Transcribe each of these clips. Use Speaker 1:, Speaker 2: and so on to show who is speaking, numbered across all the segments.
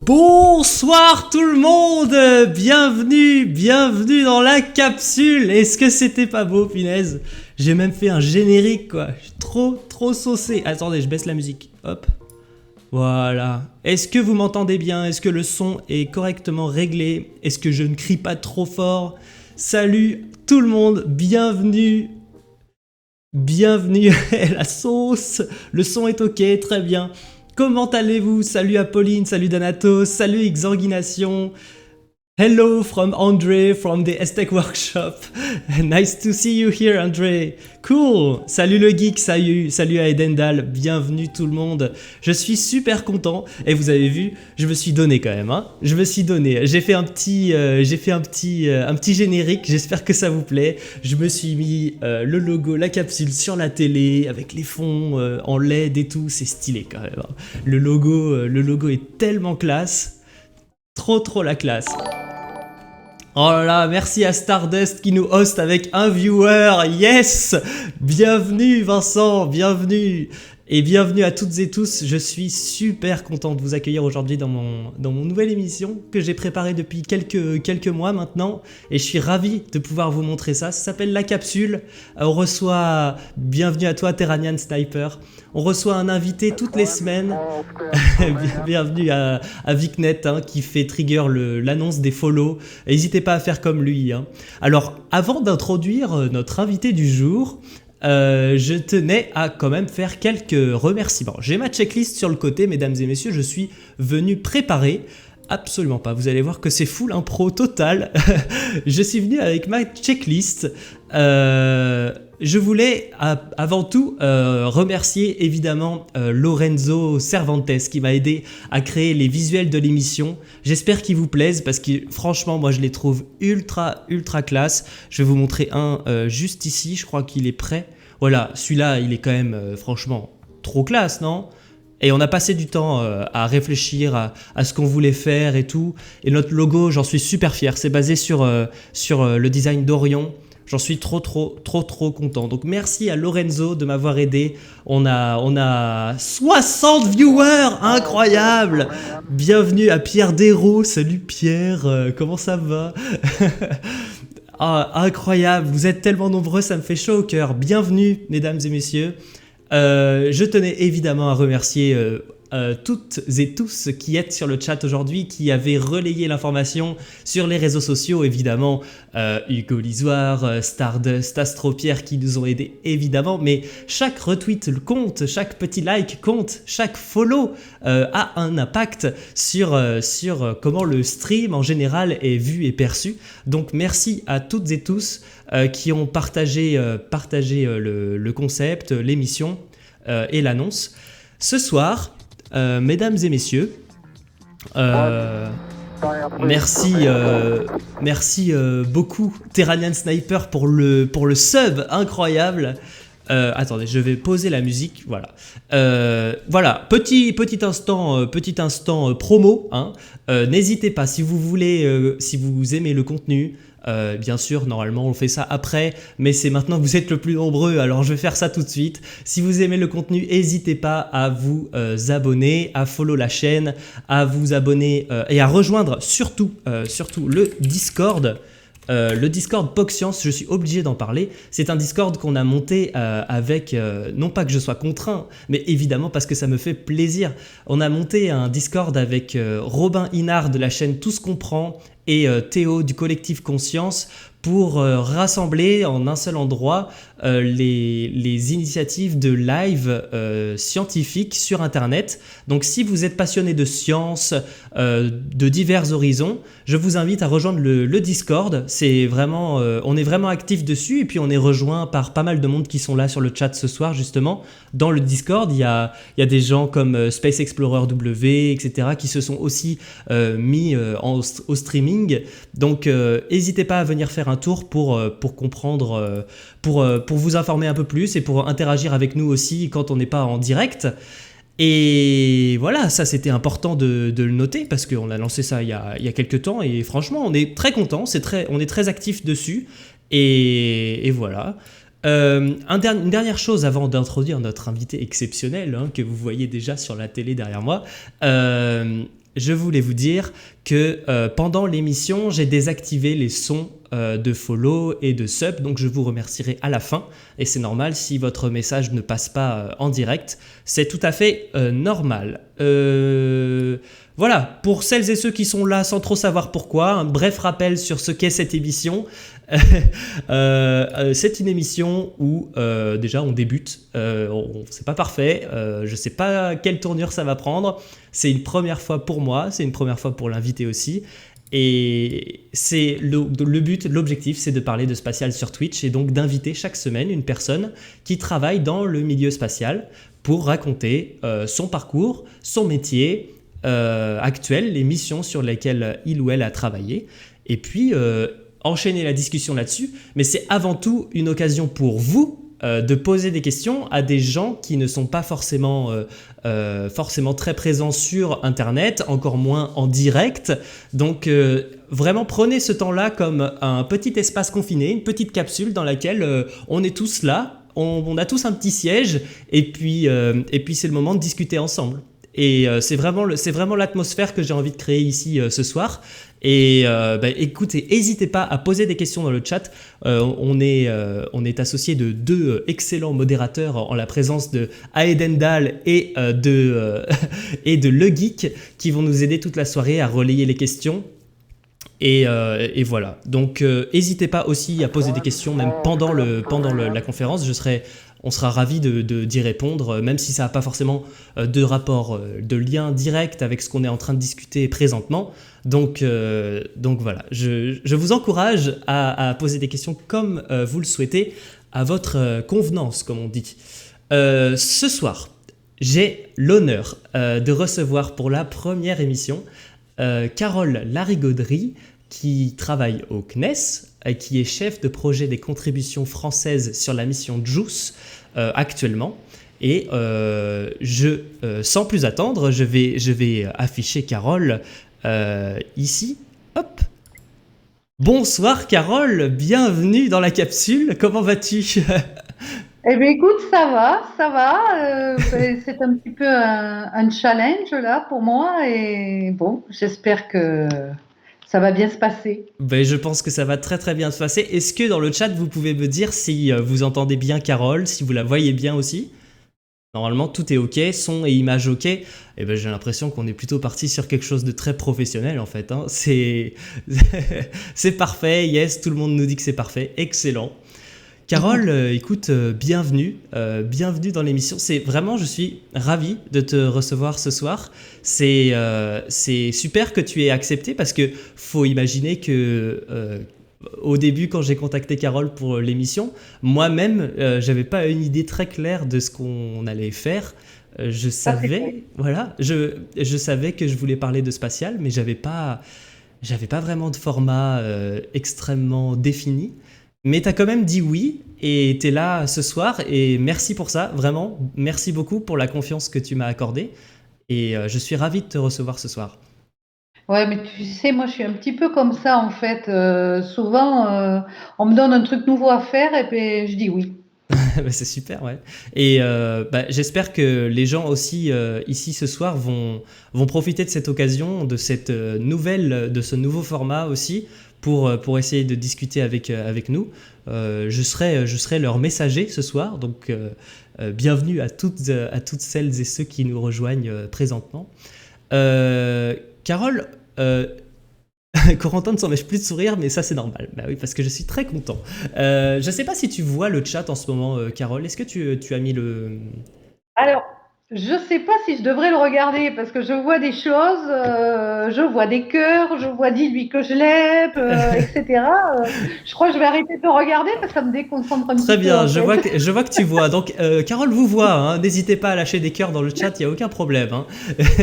Speaker 1: Bonsoir tout le monde, bienvenue dans la capsule. Est-ce que c'était pas beau, punaise? J'ai même fait un générique quoi, je suis trop saucé. Attendez, je baisse la musique, hop. Voilà. Est-ce que vous m'entendez bien? Est-ce que le son est correctement réglé? Est-ce que je ne crie pas trop fort? Salut tout le monde, bienvenue la sauce. Le son est ok, très bien. Comment allez-vous? Salut Apolline, salut Danatos, salut Exorguination. Hello from Andre from the Aztec Workshop. Nice to see you here, Andre. Cool. Salut le geek, salut à Edendal. Bienvenue tout le monde. Je suis super content. Et vous avez vu, je me suis donné quand même. Hein, je me suis donné. J'ai fait un petit générique. J'espère que ça vous plaît. Je me suis mis le logo, la capsule sur la télé avec les fonds en LED et tout. C'est stylé quand même. Hein. Le logo est tellement classe. Trop la classe. Oh là là, merci à Stardust qui nous host avec un viewer, yes! Bienvenue Vincent, bienvenue! Et bienvenue à toutes et tous, je suis super content de vous accueillir aujourd'hui dans mon nouvelle émission que j'ai préparée depuis quelques mois maintenant et je suis ravi de pouvoir vous montrer ça. Ça s'appelle La Capsule, on reçoit, bienvenue à toi Terranian Sniper, on reçoit un invité toutes les semaines, bienvenue à Vicnet hein, qui fait trigger l'annonce des follow, n'hésitez pas à faire comme lui. Hein. Alors avant d'introduire notre invité du jour, je tenais à quand même faire quelques remerciements. J'ai ma checklist sur le côté, mesdames et messieurs, je suis venu préparer. Absolument pas, vous allez voir que c'est full impro total. Je suis venu avec ma checklist. Je voulais avant tout remercier évidemment Lorenzo Cervantes qui m'a aidé à créer les visuels de l'émission. J'espère qu'ils vous plaisent parce que franchement moi je les trouve ultra classe. Je vais vous montrer un juste ici, je crois qu'il est prêt. Voilà, celui-là il est quand même franchement trop classe, non ? Et on a passé du temps à réfléchir à ce qu'on voulait faire et tout. Et notre logo, j'en suis super fier. C'est basé sur le design d'Orion. J'en suis trop content. Donc merci à Lorenzo de m'avoir aidé. On a 60 viewers, incroyable. Bienvenue à Pierre Desraux. Salut Pierre, comment ça va? Ah, incroyable, vous êtes tellement nombreux, ça me fait chaud au cœur. Bienvenue mesdames et messieurs. Je tenais évidemment à remercier toutes et tous qui êtes sur le chat aujourd'hui, qui avez relayé l'information sur les réseaux sociaux, évidemment Hugo Lisoire, Stardust, Astropierre qui nous ont aidés évidemment, mais chaque retweet compte, chaque petit like compte, chaque follow a un impact sur comment le stream en général est vu et perçu. Donc merci à toutes et tous qui ont partagé le concept, l'émission et l'annonce. Ce soir, mesdames et messieurs, merci beaucoup Terranian Sniper pour le sub incroyable. Attendez, je vais poser la musique. Voilà, voilà, petit instant promo. Hein. N'hésitez pas si vous voulez, si vous aimez le contenu. Bien sûr, normalement on fait ça après, mais c'est maintenant que vous êtes le plus nombreux, alors je vais faire ça tout de suite. Si vous aimez le contenu, n'hésitez pas à vous abonner, à follow la chaîne, à vous abonner et à rejoindre surtout le Discord. Le Discord PogScience, je suis obligé d'en parler. C'est un Discord qu'on a monté avec, non pas que je sois contraint, mais évidemment parce que ça me fait plaisir. On a monté un Discord avec Robin Inard de la chaîne Tout ce qu'on prend et Théo du collectif Conscience pour rassembler en un seul endroit les initiatives de live scientifiques sur Internet. Donc si vous êtes passionné de science, de divers horizons, je vous invite à rejoindre le Discord. C'est vraiment, on est vraiment actif dessus et puis on est rejoint par pas mal de monde qui sont là sur le chat ce soir justement. Dans le Discord, il y a des gens comme Space Explorer W, etc. qui se sont aussi mis au streaming. Donc n'hésitez pas à venir faire un tour pour comprendre, pour vous informer un peu plus et pour interagir avec nous aussi quand on n'est pas en direct. Et voilà, ça c'était important de le noter parce qu'on a lancé ça il y a quelques temps et franchement on est très content, on est très actif dessus et voilà. Une dernière chose avant d'introduire notre invité exceptionnel hein, que vous voyez déjà sur la télé derrière moi. je voulais vous dire que pendant l'émission, j'ai désactivé les sons de follow et de sub, donc je vous remercierai à la fin. Et c'est normal si votre message ne passe pas en direct, c'est tout à fait normal. Voilà, pour celles et ceux qui sont là sans trop savoir pourquoi, un bref rappel sur ce qu'est cette émission. C'est une émission où déjà on débute, c'est pas parfait, je sais pas quelle tournure ça va prendre, c'est une première fois pour moi, c'est une première fois pour l'invité aussi, et c'est le but, l'objectif, c'est de parler de spatial sur Twitch et donc d'inviter chaque semaine une personne qui travaille dans le milieu spatial pour raconter son parcours, son métier actuel, les missions sur lesquelles il ou elle a travaillé, et puis enchaîner la discussion là-dessus, mais c'est avant tout une occasion pour vous de poser des questions à des gens qui ne sont pas forcément très présents sur Internet, encore moins en direct. Donc vraiment prenez ce temps-là comme un petit espace confiné, une petite capsule dans laquelle on est tous là, on a tous un petit siège, et puis c'est le moment de discuter ensemble. Et c'est vraiment l'atmosphère que j'ai envie de créer ici ce soir. Et écoutez, n'hésitez pas à poser des questions dans le chat. On est associé de deux excellents modérateurs en la présence de Aedendal et de Le Geek qui vont nous aider toute la soirée à relayer les questions. Et voilà. Donc n'hésitez pas aussi à poser des questions même pendant la conférence. On sera ravis d'y répondre, même si ça n'a pas forcément de rapport, de lien direct avec ce qu'on est en train de discuter présentement. Donc voilà, je vous encourage à poser des questions comme vous le souhaitez, à votre convenance, comme on dit. Ce soir, j'ai l'honneur de recevoir pour la première émission Carole Larigauderie, qui travaille au CNES, qui est chef de projet des contributions françaises sur la mission JUICE actuellement. Et sans plus attendre, je vais afficher Carole ici. Hop. Bonsoir Carole, bienvenue dans la capsule. Comment vas-tu?
Speaker 2: Eh bien, écoute, ça va. C'est un petit peu un challenge là pour moi et bon, j'espère que ça va bien se passer.
Speaker 1: Ben, je pense que ça va très très bien se passer. Est-ce que dans le chat, vous pouvez me dire si vous entendez bien Carole, si vous la voyez bien aussi? Normalement, tout est OK, son et image OK. Et ben, j'ai l'impression qu'on est plutôt parti sur quelque chose de très professionnel en fait. Hein. C'est parfait, yes, tout le monde nous dit que c'est parfait, excellent. Carole, écoute, bienvenue dans l'émission. Je suis ravi de te recevoir ce soir. C'est super que tu aies accepté parce que faut imaginer que au début, quand j'ai contacté Carole pour l'émission, moi-même, j'avais pas une idée très claire de ce qu'on allait faire. Je savais, voilà, je savais que je voulais parler de spatial, mais j'avais pas vraiment de format extrêmement défini. Mais tu as quand même dit oui et tu es là ce soir et merci pour ça, vraiment. Merci beaucoup pour la confiance que tu m'as accordée et je suis ravi de te recevoir ce soir.
Speaker 2: Ouais, mais tu sais, moi je suis un petit peu comme ça en fait. Souvent, on me donne un truc nouveau à faire et puis je dis oui.
Speaker 1: C'est super, ouais. Et j'espère que les gens aussi ici ce soir vont profiter de cette occasion, de cette de ce nouveau format aussi, pour essayer de discuter avec nous. Je serai leur messager ce soir, donc bienvenue à toutes celles et ceux qui nous rejoignent présentement. Carole, Corentin ne s'en mèche plus de sourire, mais ça c'est normal. Bah oui, parce que je suis très content. Je ne sais pas si tu vois le chat en ce moment, Carole. Est-ce que tu as mis le...
Speaker 2: Alors, je sais pas si je devrais le regarder parce que je vois des choses, je vois des cœurs, je vois dis-lui que je l'aime, etc. Je crois que je vais arrêter de le regarder parce que ça me déconcentre un petit peu.
Speaker 1: Très bien,
Speaker 2: En
Speaker 1: je
Speaker 2: fait.
Speaker 1: vois que tu vois. Donc, Carole vous voit, hein. N'hésitez pas à lâcher des cœurs dans le chat, il n'y a aucun problème. Hein.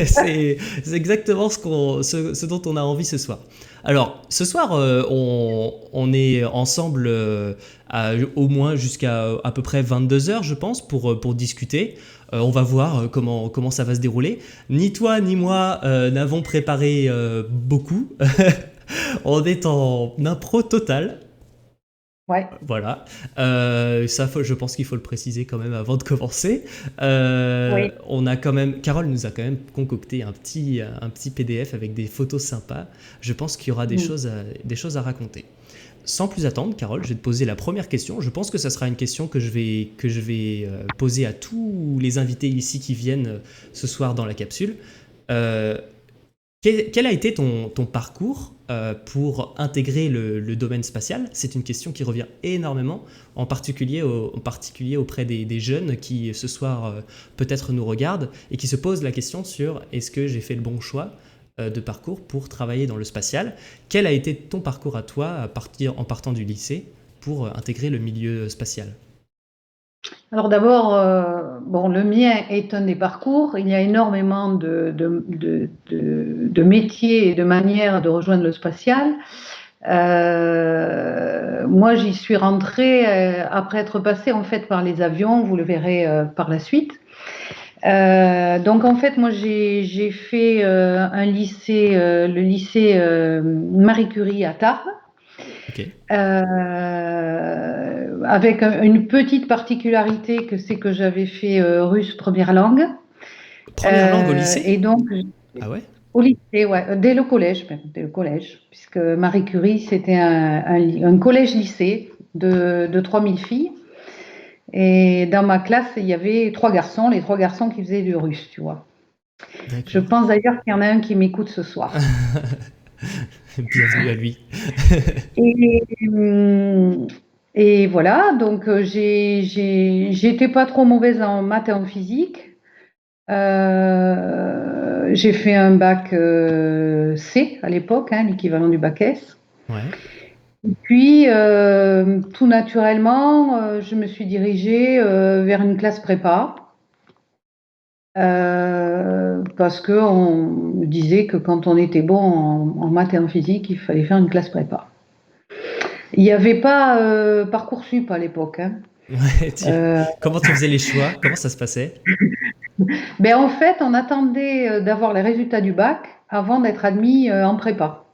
Speaker 1: C'est exactement ce dont on a envie ce soir. Alors, ce soir, on est ensemble au moins jusqu'à à peu près 22 heures, je pense, pour discuter. On va voir comment ça va se dérouler. Ni toi ni moi n'avons préparé beaucoup. On est en impro total.
Speaker 2: Ouais,
Speaker 1: Voilà. Ça, je pense qu'il faut le préciser quand même avant de commencer.
Speaker 2: oui.
Speaker 1: On a quand même, Carole nous a quand même concocté un petit PDF avec des photos sympas. Je pense qu'il y aura
Speaker 2: Mm.
Speaker 1: des choses à raconter. Sans plus attendre, Carole, je vais te poser la première question. Je pense que ça sera une question que je vais poser à tous les invités ici qui viennent ce soir dans la capsule. Euh, quel a été ton parcours pour intégrer le domaine spatial? C'est une question qui revient énormément, en particulier auprès des jeunes qui ce soir peut-être nous regardent et qui se posent la question sur est-ce que j'ai fait le bon choix de parcours pour travailler dans le spatial? Quel a été ton parcours à toi en partant du lycée pour intégrer le milieu spatial?
Speaker 2: Alors d'abord, bon, le mien est un des parcours. Il y a énormément de métiers et de manières de rejoindre le spatial. Moi, j'y suis rentrée après être passée en fait par les avions. Vous le verrez par la suite. Donc en fait, moi j'ai fait un lycée, le lycée Marie Curie à Tarbes.
Speaker 1: Ok.
Speaker 2: Avec une petite particularité que c'est que j'avais fait russe première langue.
Speaker 1: Première langue au
Speaker 2: Et
Speaker 1: lycée?
Speaker 2: donc,
Speaker 1: Ah ouais?
Speaker 2: au lycée, ouais, dès le collège, même, dès le collège, puisque Marie Curie, c'était un collège-lycée de 3000 filles. Et dans ma classe, il y avait 3 garçons, les 3 garçons qui faisaient du russe, tu vois. Je
Speaker 1: D'accord.
Speaker 2: pense d'ailleurs qu'il y en a un qui m'écoute ce soir.
Speaker 1: Bienvenue à lui.
Speaker 2: Et, hum, et voilà, donc j'étais pas trop mauvaise en maths et en physique. J'ai fait un bac C à l'époque, hein, l'équivalent du bac S.
Speaker 1: Ouais.
Speaker 2: Puis, tout naturellement, je me suis dirigée vers une classe prépa. Parce qu'on me disait que quand on était bon en maths et en physique, il fallait faire une classe prépa. Il n'y avait pas Parcoursup à l'époque, hein.
Speaker 1: Ouais,
Speaker 2: Euh,
Speaker 1: comment tu faisais les choix? Comment ça se passait?
Speaker 2: ben en fait, on attendait d'avoir les résultats du bac avant d'être admis en prépa.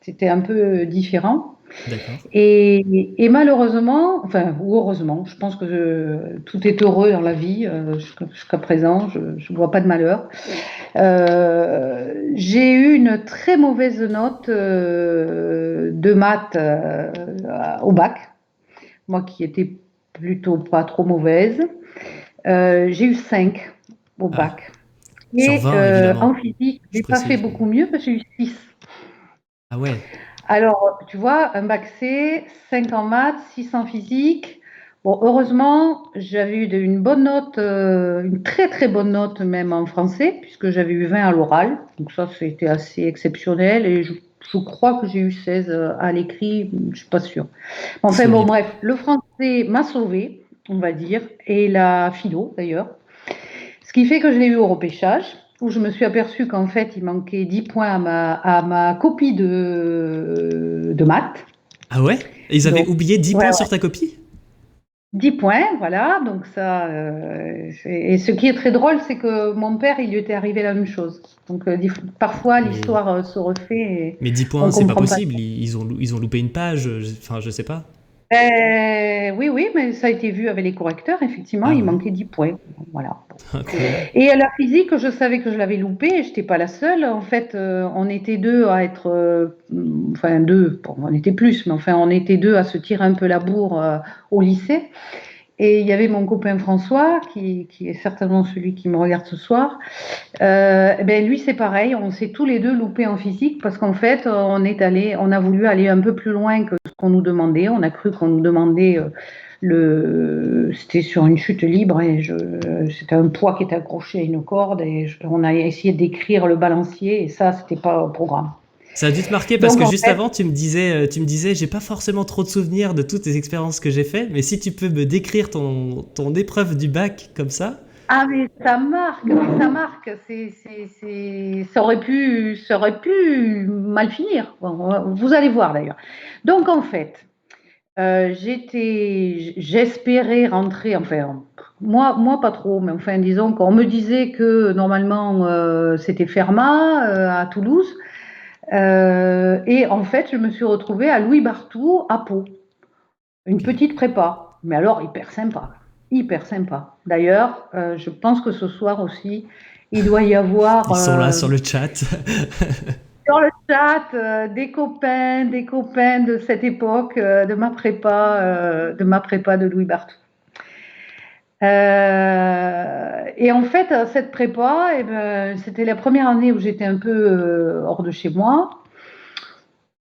Speaker 2: C'était un peu différent.
Speaker 1: D'accord.
Speaker 2: Et malheureusement, enfin, ou heureusement, je pense que tout est heureux dans la vie jusqu'à présent, je ne vois pas de malheur. J'ai eu une très mauvaise note de maths au bac, moi qui étais plutôt pas trop mauvaise. J'ai eu 5 au
Speaker 1: Ah,
Speaker 2: bac.
Speaker 1: sur
Speaker 2: Et
Speaker 1: 20 évidemment,
Speaker 2: en physique,
Speaker 1: je
Speaker 2: j'ai pas fait
Speaker 1: précise.
Speaker 2: beaucoup mieux parce que j'ai eu 6.
Speaker 1: Ah ouais,
Speaker 2: Alors, tu vois, un bac C, 5 en maths, 6 en physique. Bon, heureusement, j'avais eu une bonne note, une très très bonne note même en français, puisque j'avais eu 20 à l'oral. Donc ça, c'était assez exceptionnel. Et je crois que j'ai eu 16 à l'écrit, je ne suis pas sûre. Enfin bon,
Speaker 1: solide.
Speaker 2: bref, le français m'a sauvée, on va dire, et la philo d'ailleurs. Ce qui fait que je l'ai eu au repêchage, où je me suis aperçue qu'en fait, il manquait 10 points à ma copie de maths.
Speaker 1: Ah ouais? Ils avaient
Speaker 2: Donc,
Speaker 1: oublié 10
Speaker 2: ouais,
Speaker 1: points
Speaker 2: ouais.
Speaker 1: sur ta copie?
Speaker 2: 10 points, voilà. Donc ça, et ce qui est très drôle, c'est que mon père, il lui était arrivé la même chose. Donc parfois,
Speaker 1: Mais,
Speaker 2: l'histoire se refait et
Speaker 1: mais 10
Speaker 2: on
Speaker 1: points,
Speaker 2: ne
Speaker 1: c'est pas
Speaker 2: comprend pas.
Speaker 1: possible. Ils ont loupé une page. Enfin, je sais pas.
Speaker 2: Oui, oui, mais ça a été vu avec les correcteurs. Effectivement,
Speaker 1: Ah
Speaker 2: il
Speaker 1: ouais,
Speaker 2: manquait 10 points. Voilà.
Speaker 1: incroyable.
Speaker 2: Et à la physique, je savais que je l'avais loupé et je n'étais pas la seule. En fait, on était deux à être, enfin deux, bon, on était plus, mais enfin on était deux à se tirer un peu la bourre au lycée. Et il y avait mon copain François, qui est certainement celui qui me regarde ce soir. Ben lui, c'est pareil, on s'est tous les deux loupés en physique parce qu'en fait, on a voulu aller un peu plus loin que ce qu'on nous demandait. On a cru qu'on nous demandait c'était sur une chute libre et c'était un poids qui était accroché à une corde et on a essayé d'écrire le balancier et ça, c'était pas au programme.
Speaker 1: Ça a dû te marquer parce
Speaker 2: Donc
Speaker 1: que
Speaker 2: en
Speaker 1: juste
Speaker 2: fait,
Speaker 1: avant, tu me disais, j'ai pas forcément trop de souvenirs de toutes les expériences que j'ai faites, mais si tu peux me décrire ton épreuve du bac comme ça.
Speaker 2: ah mais ça marque, ça aurait pu mal finir. Bon, vous allez voir d'ailleurs. Donc en fait, j'espérais rentrer, enfin, moi pas trop, mais enfin, disons qu'on me disait que normalement c'était Fermat à Toulouse, et en fait, je me suis retrouvée à Louis Barthou à Pau. Une
Speaker 1: Ok.
Speaker 2: petite prépa, mais alors hyper sympa. Hyper sympa. D'ailleurs, je pense que ce soir aussi, il doit y avoir
Speaker 1: Ils sont là sur le chat.
Speaker 2: sur le chat des copains de cette époque, de ma prépa de Louis Barthou. Et en fait, cette prépa, eh ben, c'était la première année où j'étais un peu hors de chez moi.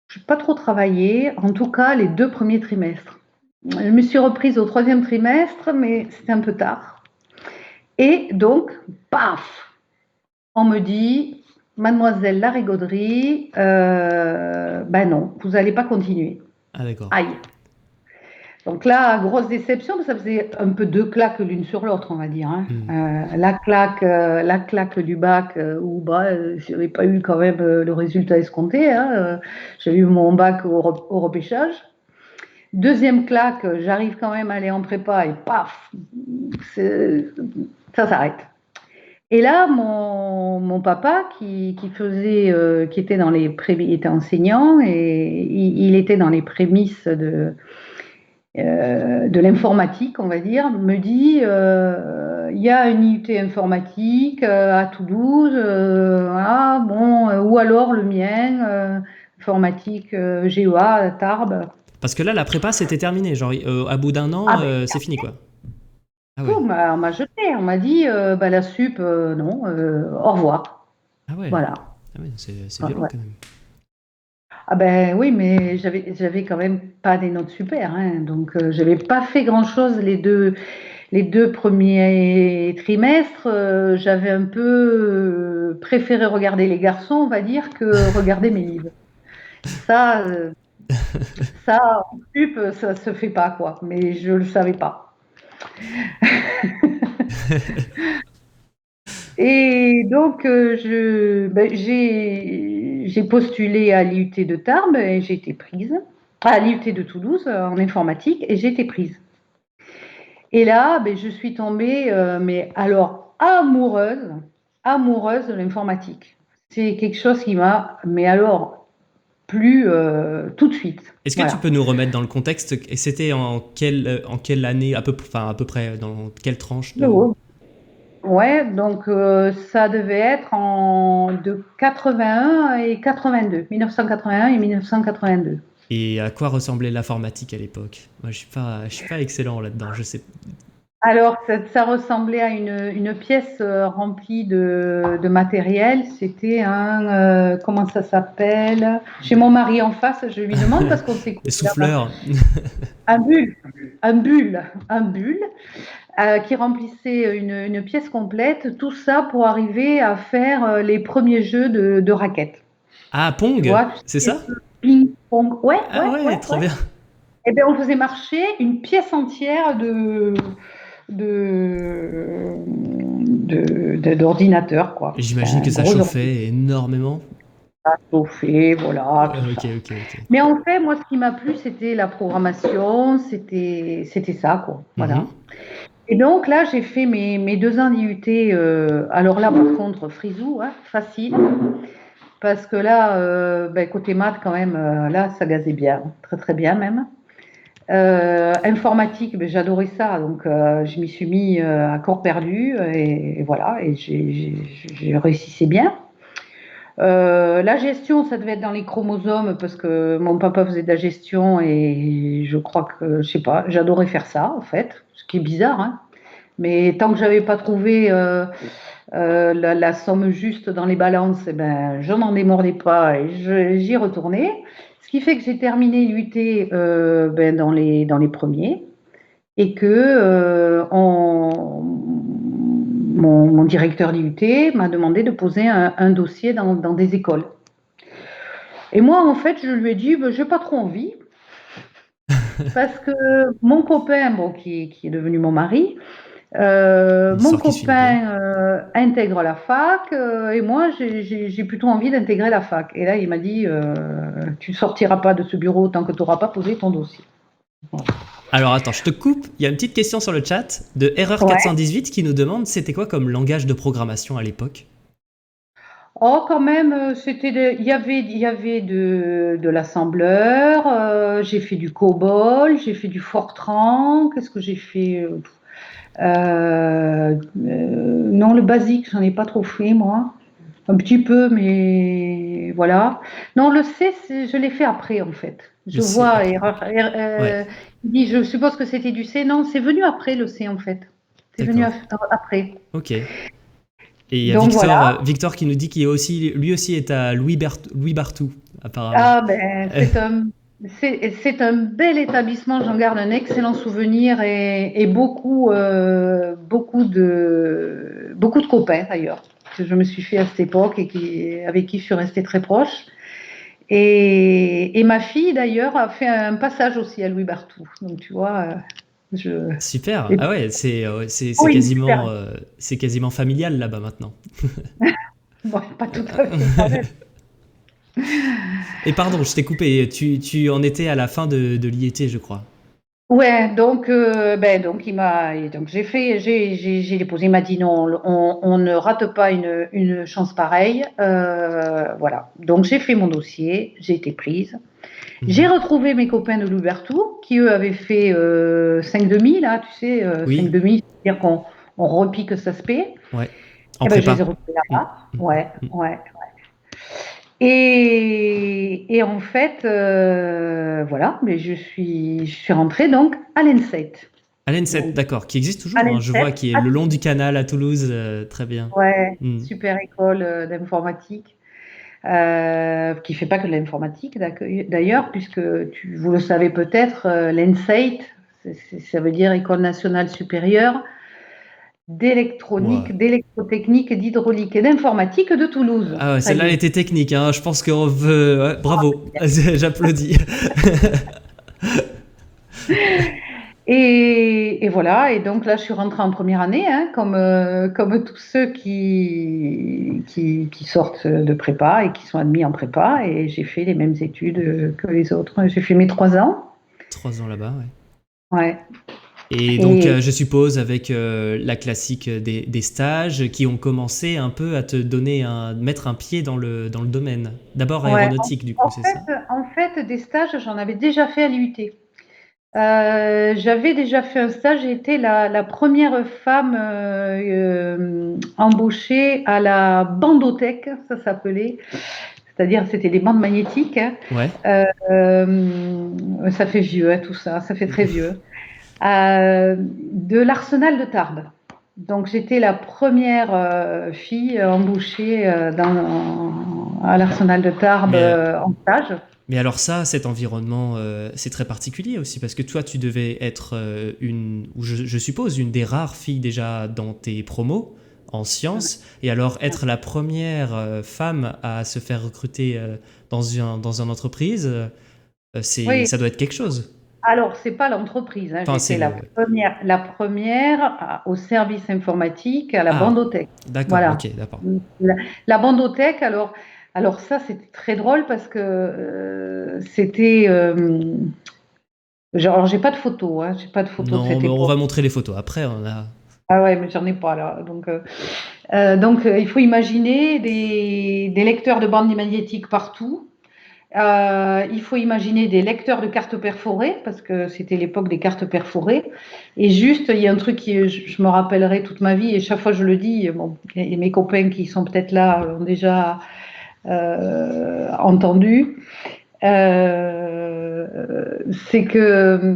Speaker 2: Je n'ai pas trop travaillé, en tout cas les 2 premiers trimestres. Je me suis reprise au 3e trimestre, mais c'était un peu tard. Et donc, paf, on me dit, mademoiselle Larigauderie, ben non, vous n'allez pas continuer.
Speaker 1: Ah d'accord.
Speaker 2: Aïe. Donc là, grosse déception, parce que ça faisait un peu 2 claques l'une sur l'autre, on va dire. Hein.
Speaker 1: Hmm.
Speaker 2: La claque du bac, où bah, je n'avais pas eu quand même le résultat escompté. Hein. J'ai eu mon bac au repêchage. Deuxième claque, j'arrive quand même à aller en prépa et paf, ça s'arrête. Et là, mon papa, qui était dans les il était enseignant et il était dans les prémices de l'informatique, on va dire, me dit il y a une IUT informatique à Toulouse, voilà, bon, ou alors le mien, informatique GEA à Tarbes.
Speaker 1: Parce que là, la prépa, c'était terminé. Genre, à bout d'un an,
Speaker 2: Ah ben,
Speaker 1: c'est fini, quoi. Ah
Speaker 2: tout,
Speaker 1: ouais.
Speaker 2: on m'a jeté, on m'a dit bah, la sup, non, au revoir.
Speaker 1: Ah ouais.
Speaker 2: Voilà.
Speaker 1: Ah ouais, c'est
Speaker 2: Ah,
Speaker 1: violent
Speaker 2: ouais.
Speaker 1: quand même.
Speaker 2: Ah ben oui, mais j'avais quand même pas des notes super, hein, donc j'avais pas fait grand-chose les 2 premiers trimestres. J'avais un peu préféré regarder les garçons, on va dire, que regarder mes livres. Ça, ça en sup, ça se fait pas quoi, mais je le savais pas. Et donc, j'ai postulé à l'IUT de Tarbes et j'ai été prise. À l'IUT de Toulouse en informatique et j'ai été prise. Et là, ben, je suis tombée, mais alors amoureuse de l'informatique. C'est quelque chose qui m'a, mais alors, plu tout de suite.
Speaker 1: Est-ce que tu
Speaker 2: Voilà.
Speaker 1: peux nous remettre dans le contexte? Et c'était en quelle année, à peu près, dans quelle tranche de...
Speaker 2: Ouais, donc ça devait être de 81 et 82, 1981 et 1982.
Speaker 1: Et à quoi ressemblait l'informatique à l'époque? Moi, je suis pas excellent là-dedans. Je sais.
Speaker 2: Alors, ça ressemblait à une pièce remplie de matériel. C'était comment ça s'appelle? Chez mon mari en face, je lui demande parce qu'on s'écoute
Speaker 1: Les
Speaker 2: là-bas.
Speaker 1: souffleurs.
Speaker 2: Un bulle, un bulle qui remplissait une pièce complète. Tout ça pour arriver à faire les premiers jeux de raquettes.
Speaker 1: Ah,
Speaker 2: Tu
Speaker 1: Pong,
Speaker 2: vois,
Speaker 1: c'est ça?
Speaker 2: ping-pong. Ouais,
Speaker 1: Ah
Speaker 2: ouais,
Speaker 1: ouais,
Speaker 2: ouais,
Speaker 1: trop
Speaker 2: ouais.
Speaker 1: bien.
Speaker 2: Eh bien, on faisait marcher une pièce entière d'ordinateur, quoi. C'était
Speaker 1: J'imagine
Speaker 2: un
Speaker 1: que ça
Speaker 2: gros
Speaker 1: chauffait énormément.
Speaker 2: ordinateur chauffé, voilà, tout
Speaker 1: Ok,
Speaker 2: ça.
Speaker 1: ok, ok.
Speaker 2: Mais en fait, moi, ce qui m'a plu, c'était la programmation, c'était ça, quoi. Voilà.
Speaker 1: Mhm.
Speaker 2: Et donc là, j'ai fait mes 2 ans d'IUT. Alors là, par contre, frisou, hein, facile. Parce que là, ben, côté maths, quand même, là, ça gazait bien. Très, très bien, même. Informatique, ben, j'adorais ça, donc je m'y suis mis à corps perdu et voilà, et j'ai réussi bien. La gestion, ça devait être dans les chromosomes parce que mon papa faisait de la gestion et je crois que, je sais pas, j'adorais faire ça en fait, ce qui est bizarre, hein. Mais tant que j'avais pas trouvé la somme juste dans les balances, eh ben, je n'en démordais pas et j'y retournais. Ce qui fait que j'ai terminé l'UT ben, dans les premiers et que mon directeur d'IUT m'a demandé de poser un dossier dans des écoles. Et moi, en fait, je lui ai dit, ben, je n'ai pas trop envie parce que mon copain, bon, qui est devenu mon mari,
Speaker 1: Une
Speaker 2: mon
Speaker 1: histoire qui se finit bien.
Speaker 2: copain intègre la fac et moi j'ai plutôt envie d'intégrer la fac. Et là il m'a dit tu ne sortiras pas de ce bureau tant que tu n'auras pas posé ton dossier. Voilà.
Speaker 1: Alors attends, je te coupe. Il y a une petite question sur le chat de
Speaker 2: Ouais.
Speaker 1: Erreur418 qui nous demande c'était quoi comme langage de programmation à l'époque?
Speaker 2: Oh, quand même, il y avait de l'assembleur, j'ai fait du COBOL, j'ai fait du Fortran, qu'est-ce que j'ai fait? Non, le basique, j'en ai pas trop fait, moi. Un petit peu, mais voilà. Non, le C, je l'ai fait après, en fait.
Speaker 1: Le
Speaker 2: Je
Speaker 1: C,
Speaker 2: vois,
Speaker 1: ok. Ouais,
Speaker 2: il dit, je suppose que c'était du C. Non, c'est venu après le C, en fait. C'est venu
Speaker 1: d'accord.
Speaker 2: après.
Speaker 1: Ok. Et il y a
Speaker 2: Donc voilà.
Speaker 1: Victor qui nous dit qu'il est aussi, lui aussi est à Louis Barthou, apparemment.
Speaker 2: Ah ben, c'est un bel établissement, j'en garde un excellent souvenir et beaucoup de copains d'ailleurs que je me suis fait à cette époque avec qui je suis restée très proche. Et ma fille d'ailleurs a fait un passage aussi à Louis Barthou. Donc tu vois, je
Speaker 1: Super.
Speaker 2: et-
Speaker 1: Ah ouais,
Speaker 2: oui, super.
Speaker 1: c'est quasiment familial là-bas maintenant.
Speaker 2: Bon, pas tout à fait quand même.
Speaker 1: Et pardon, je t'ai coupé. Tu en étais à la fin de l'IET, je crois.
Speaker 2: Ouais, donc donc j'ai déposé, il m'a dit non, on ne rate pas une chance pareille, voilà. Donc j'ai fait mon dossier, j'ai été prise. J'ai
Speaker 1: Mhm.
Speaker 2: retrouvé mes copains de Louvertou qui eux avaient fait 5 demi là, tu sais, 5
Speaker 1: Oui,
Speaker 2: demi, c'est-à-dire qu'on repique sa spé.
Speaker 1: ouais. En
Speaker 2: Et ben je les ai
Speaker 1: prépa.
Speaker 2: retrouvés
Speaker 1: Mm,
Speaker 2: là-bas.
Speaker 1: mm,
Speaker 2: Ouais,
Speaker 1: mm.
Speaker 2: ouais. Et en fait, voilà, mais je suis rentrée donc à l'ENSET.
Speaker 1: À l'ENSET,
Speaker 2: Donc
Speaker 1: d'accord, qui existe
Speaker 2: à
Speaker 1: toujours, hein, je vois,
Speaker 2: l'ENSET,
Speaker 1: qui est le long du canal à Toulouse, très bien.
Speaker 2: ouais,
Speaker 1: Mm.
Speaker 2: super école d'informatique, qui fait pas que de l'informatique d'ailleurs, puisque vous le savez peut-être, l'ENSEIT, ça veut dire École nationale supérieure
Speaker 1: Ouais.
Speaker 2: d'électronique, d'électrotechnique, d'hydraulique et d'informatique de Toulouse.
Speaker 1: Ah ouais,
Speaker 2: Ça
Speaker 1: celle-là,
Speaker 2: y
Speaker 1: elle
Speaker 2: est.
Speaker 1: était technique, hein. Je pense qu'on veut. Ouais, bravo, j'applaudis.
Speaker 2: Et voilà, et donc là, je suis rentrée en première année, hein, comme tous ceux qui sortent de prépa et qui sont admis en prépa, et j'ai fait les mêmes études que les autres. J'ai fait mes 3 ans,
Speaker 1: 3 ans là-bas, ouais.
Speaker 2: ouais.
Speaker 1: Et donc,
Speaker 2: Et
Speaker 1: je suppose, avec la classique des stages qui ont commencé un peu à te mettre un pied dans le domaine. D'abord
Speaker 2: ouais,
Speaker 1: aéronautique, du coup, c'est ça?
Speaker 2: en fait, des stages, j'en avais déjà fait à l'IUT. J'avais déjà fait un stage, j'ai été la première femme embauchée à la bandothèque, ça s'appelait. C'est-à-dire, c'était des bandes magnétiques, hein.
Speaker 1: Ouais.
Speaker 2: Ça fait vieux, hein, tout ça, ça fait très vieux. De l'Arsenal de Tarbes. Donc, j'étais la première fille embauchée à l'Arsenal de Tarbes
Speaker 1: Mais,
Speaker 2: en stage.
Speaker 1: mais alors ça, cet environnement, c'est très particulier aussi, parce que toi, tu devais être ou je suppose, une des rares filles déjà dans tes promos en sciences, et alors être la première femme à se faire recruter dans une entreprise,
Speaker 2: Oui,
Speaker 1: ça doit être quelque chose.
Speaker 2: alors, c'est pas l'entreprise, hein.
Speaker 1: Enfin, c'est
Speaker 2: J'étais
Speaker 1: le...
Speaker 2: la première au service informatique à la
Speaker 1: Ah,
Speaker 2: bandothèque.
Speaker 1: d'accord,
Speaker 2: Voilà.
Speaker 1: ok, d'accord.
Speaker 2: La, la bandothèque, alors ça, c'était très drôle parce que c'était. Genre, j'ai pas de photos, hein, j'ai pas de photos de
Speaker 1: Non,
Speaker 2: cette
Speaker 1: mais on va
Speaker 2: époque.
Speaker 1: montrer les photos. Après, on a...
Speaker 2: Ah ouais, mais j'en ai pas là. Donc, il faut imaginer des lecteurs de bandes magnétiques partout. Il faut imaginer des lecteurs de cartes perforées, parce que c'était l'époque des cartes perforées. Et juste, il y a un truc qui, je me rappellerai toute ma vie, et chaque fois je le dis, bon, et mes copains qui sont peut-être là ont déjà entendu, c'est que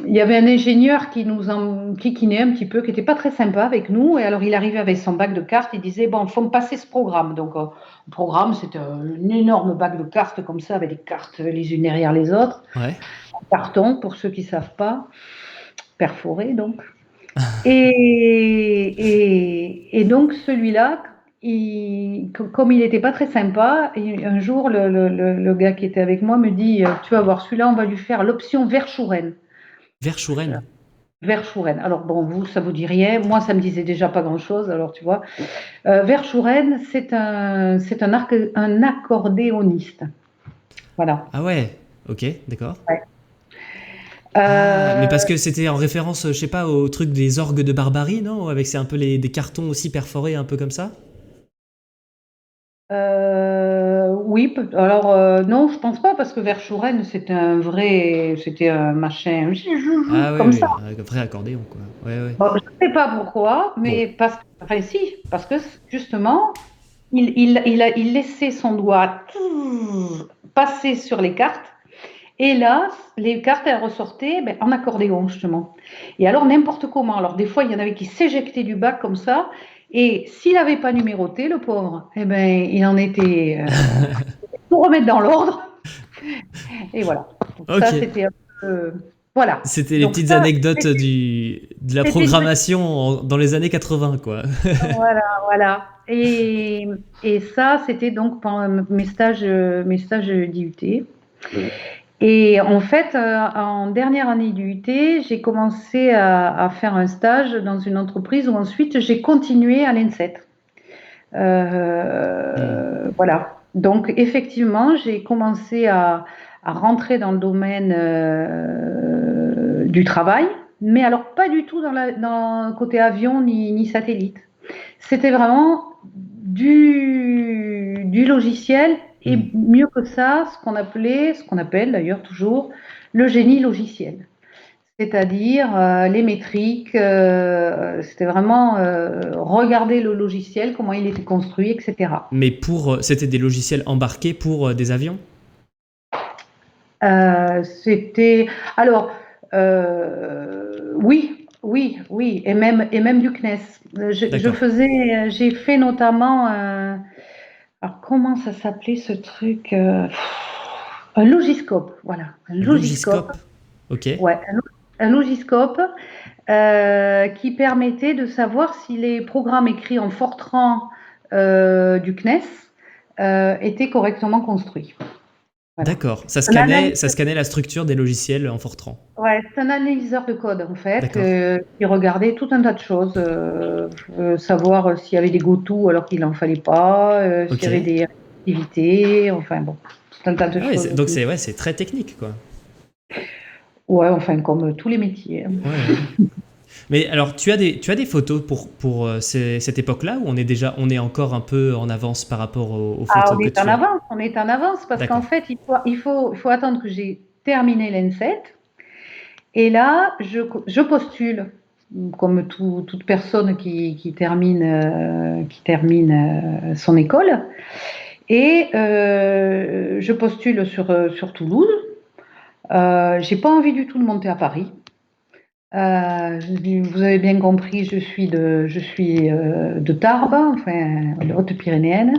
Speaker 2: il y avait un ingénieur qui nous enquiquinait un petit peu, qui n'était pas très sympa avec nous. Et alors, il arrivait avec son bac de cartes. Il disait, bon, il faut me passer ce programme. Donc, le programme, c'était un énorme bac de cartes comme ça, avec des cartes les unes derrière les autres.
Speaker 1: Ouais.
Speaker 2: En carton, pour ceux qui ne savent pas. Perforé, donc. Et donc, celui-là, comme il n'était pas très sympa, un jour, le gars qui était avec moi me dit, tu vas voir, celui-là, on va lui faire l'option Verschuren.
Speaker 1: Verschuren.
Speaker 2: Verschuren. Alors bon, vous, ça vous dit rien. Moi, ça me disait déjà pas grand-chose. Alors tu vois, Verschuren, un accordéoniste. Voilà.
Speaker 1: Ah ouais, ok, d'accord.
Speaker 2: Ouais.
Speaker 1: Ah, mais
Speaker 2: Euh,
Speaker 1: parce que c'était en référence, je sais pas, au truc des orgues de barbarie, non? Avec c'est un peu des cartons aussi perforés, un peu comme ça?
Speaker 2: oui, alors non, je pense pas, parce que Verschuren, c'était un machin
Speaker 1: Ah oui,
Speaker 2: comme ça.
Speaker 1: oui, un vrai accordéon, quoi. Ouais, ouais.
Speaker 2: Bon, je sais pas pourquoi,
Speaker 1: Bon.
Speaker 2: mais enfin si, parce que justement, il laissait son doigt passer sur les cartes, et là, les cartes, elles ressortaient en accordéon, justement. Et alors, n'importe comment. Alors, des fois, il y en avait qui s'éjectaient du bac comme ça, et s'il n'avait pas numéroté, le pauvre, eh ben, il en était pour remettre dans l'ordre. Et voilà. Donc ça,
Speaker 1: Ok.
Speaker 2: c'était un peu... Voilà.
Speaker 1: C'était les
Speaker 2: Donc
Speaker 1: petites
Speaker 2: ça,
Speaker 1: anecdotes de la
Speaker 2: c'était une petite...
Speaker 1: programmation dans les années 80, quoi.
Speaker 2: Voilà, voilà. Et ça, c'était donc pendant mes stages d'IUT. Et en fait, en dernière année d'IUT, j'ai commencé à faire un stage dans une entreprise où ensuite j'ai continué à l'ENSET.
Speaker 1: Hmm.
Speaker 2: Voilà. Donc, effectivement, j'ai commencé à rentrer dans le domaine du travail, mais alors pas du tout dans côté avion ni satellite. C'était vraiment du logiciel, et
Speaker 1: Hmm.
Speaker 2: mieux que ça, ce qu'on appelle d'ailleurs toujours le génie logiciel. C'est-à-dire les métriques, c'était vraiment regarder le logiciel, comment il était construit, etc.
Speaker 1: Mais c'était des logiciels embarqués pour des avions?
Speaker 2: C'était alors oui, oui, oui, et même du CNES.
Speaker 1: D'accord.
Speaker 2: J'ai fait notamment alors comment ça s'appelait ce truc un logiscope, voilà, un
Speaker 1: Un
Speaker 2: logiscope,
Speaker 1: logiscope. Ok.
Speaker 2: ouais, un logiscope qui permettait de savoir si les programmes écrits en Fortran du CNES étaient correctement construits. Voilà.
Speaker 1: D'accord.
Speaker 2: Un analyse,
Speaker 1: Ça scannait la structure des logiciels en Fortran.
Speaker 2: ouais, c'est un analyseur de code en fait
Speaker 1: D'accord.
Speaker 2: qui regardait tout un tas de choses, savoir s'il y avait des go-to alors qu'il n'en fallait pas, s'il y avait
Speaker 1: Ok.
Speaker 2: des activités, enfin bon, tout un tas de
Speaker 1: Ah oui,
Speaker 2: choses.
Speaker 1: donc c'est très technique, quoi.
Speaker 2: Ouais, enfin comme tous les métiers, hein.
Speaker 1: Ouais, ouais. Mais alors, tu as des photos pour cette époque-là où on est encore un peu en avance par rapport aux
Speaker 2: Ah,
Speaker 1: photos que
Speaker 2: on est en avance parce qu'en
Speaker 1: D'accord.
Speaker 2: fait, il faut attendre que j'ai terminé l'ENSET. Et là, je postule, comme toute personne qui termine son école. Et je postule sur Toulouse. J'ai pas envie du tout de monter à Paris. Vous avez bien compris, je suis de Tarbes, enfin de Haute-Pyrénéenne.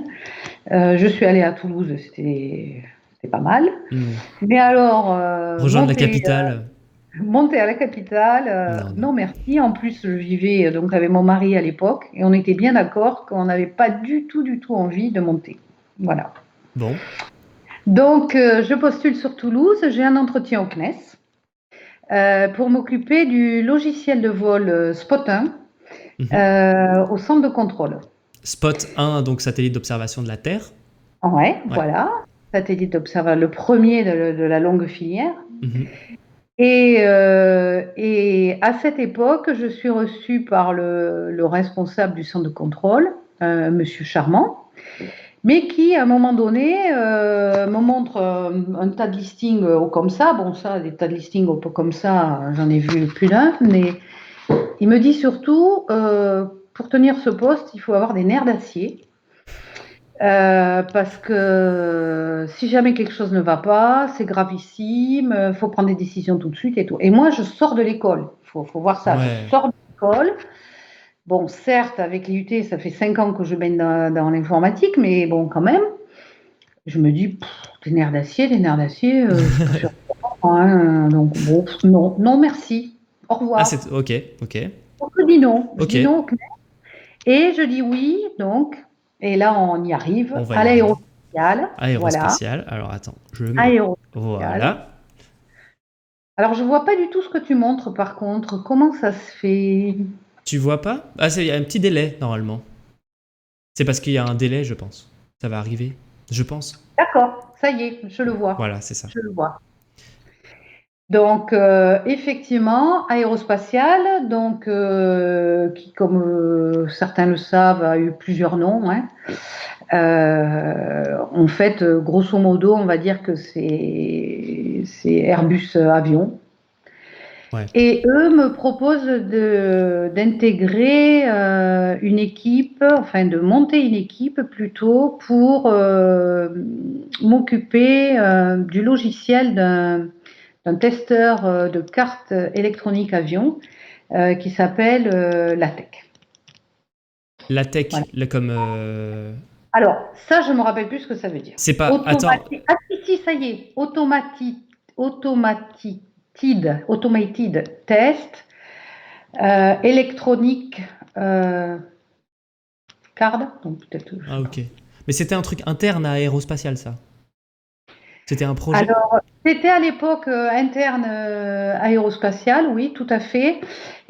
Speaker 2: Je suis allée à Toulouse, c'était pas mal.
Speaker 1: Hmm.
Speaker 2: Mais alors,
Speaker 1: Rejoindre la capitale.
Speaker 2: monter à la capitale,
Speaker 1: Non, non.
Speaker 2: non merci. En plus, je vivais donc avec mon mari à l'époque et on était bien d'accord qu'on n'avait pas du tout envie de monter. Voilà.
Speaker 1: Bon.
Speaker 2: Donc, je postule sur Toulouse, j'ai un entretien au CNES pour m'occuper du logiciel de vol Spot 1
Speaker 1: Mhm.
Speaker 2: au centre de contrôle.
Speaker 1: Spot 1, donc satellite d'observation de la Terre.
Speaker 2: Ouais,
Speaker 1: Ouais.
Speaker 2: voilà. Satellite d'observation, le premier de la longue filière.
Speaker 1: Mhm.
Speaker 2: Et à cette époque, je suis reçue par le responsable du centre de contrôle, Monsieur Charmant, mais qui, à un moment donné, me montre un tas de listings comme ça. Bon, ça, des tas de listings comme ça, j'en ai vu plus d'un, mais il me dit surtout, pour tenir ce poste, il faut avoir des nerfs d'acier. Parce que si jamais quelque chose ne va pas, c'est gravissime, il faut prendre des décisions tout de suite et tout. Et moi, je sors de l'école. Faut voir ça. Je
Speaker 1: Ouais.
Speaker 2: sors de l'école. Bon, certes, avec l'IUT, ça fait 5 ans que je baigne dans l'informatique, mais bon, quand même, je me dis, des nerfs d'acier, je suis pas sûre. Hein, donc, bon, non, non, merci. Au
Speaker 1: Ah,
Speaker 2: revoir.
Speaker 1: ok, ok,
Speaker 2: Donc, je dis non. Je
Speaker 1: ok.
Speaker 2: dis non. Et je dis oui, donc. Et là, on y arrive
Speaker 1: On va
Speaker 2: à
Speaker 1: y arriver.
Speaker 2: l'aérospatiale. Voilà.
Speaker 1: Aérospatiale. Alors attends, je mets.
Speaker 2: Aérospatiale.
Speaker 1: Voilà.
Speaker 2: Alors, je vois pas du tout ce que tu montres, par contre. Comment ça se fait?
Speaker 1: Tu vois pas? Ah, il y a un petit délai normalement. C'est parce qu'il y a un délai, je pense. Ça va arriver. Je pense.
Speaker 2: D'accord, ça y est, je le vois.
Speaker 1: Voilà, c'est ça.
Speaker 2: Je le vois. Donc, effectivement, aérospatiale, donc, qui, comme certains le savent, a eu plusieurs noms, hein. En fait, grosso modo, on va dire que c'est Airbus Avion.
Speaker 1: Ouais.
Speaker 2: Et eux me proposent d'intégrer une équipe, enfin de monter une équipe plutôt pour m'occuper du logiciel d'un testeur de cartes électroniques avion qui s'appelle LaTeX.
Speaker 1: La tech,
Speaker 2: Voilà.
Speaker 1: comme.
Speaker 2: Alors, ça, je me rappelle plus ce que ça veut dire.
Speaker 1: C'est pas. Attends.
Speaker 2: Ah si, ça y est. Automated test électronique card. Donc, peut-être, je
Speaker 1: Ah,
Speaker 2: sais pas.
Speaker 1: ok. Mais c'était un truc interne à Aérospatiale, ça. C'était un projet.
Speaker 2: Alors, c'était à l'époque interne aérospatiale, oui, tout à fait.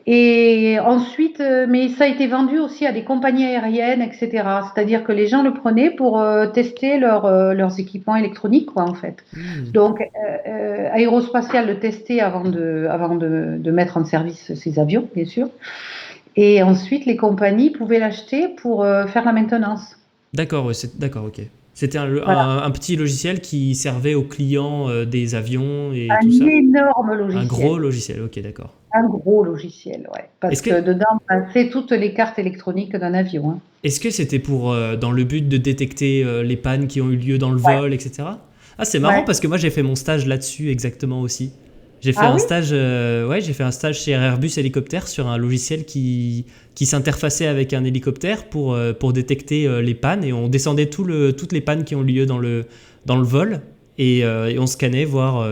Speaker 2: Et ensuite, mais ça a été vendu aussi à des compagnies aériennes, etc. C'est-à-dire que les gens le prenaient pour tester leurs équipements électroniques, quoi, en fait.
Speaker 1: Hmm.
Speaker 2: Donc, Aérospatiale le testait avant de mettre en service ses avions, bien sûr. Et ensuite, les compagnies pouvaient l'acheter pour faire la maintenance.
Speaker 1: D'accord, ouais, d'accord, ok. C'était
Speaker 2: Voilà,
Speaker 1: un petit logiciel qui servait aux clients des avions et tout
Speaker 2: un
Speaker 1: ça.
Speaker 2: énorme
Speaker 1: Un gros
Speaker 2: logiciel.
Speaker 1: logiciel, ok, d'accord.
Speaker 2: Un gros logiciel, ouais. Parce
Speaker 1: Est-ce que
Speaker 2: que dedans, c'est toutes les cartes électroniques d'un avion, hein.
Speaker 1: est-ce que c'était pour dans le but de détecter les pannes qui ont eu lieu dans le
Speaker 2: Ouais,
Speaker 1: vol, etc. Ah, c'est marrant
Speaker 2: ouais.
Speaker 1: parce que moi j'ai fait mon stage là-dessus exactement aussi. J'ai fait
Speaker 2: Ah
Speaker 1: un
Speaker 2: oui?
Speaker 1: stage, ouais, j'ai fait un stage chez Airbus Hélicoptère sur un logiciel qui s'interfaçait avec un hélicoptère pour détecter les pannes et on descendait toutes les pannes qui ont lieu dans le vol et on scannait voir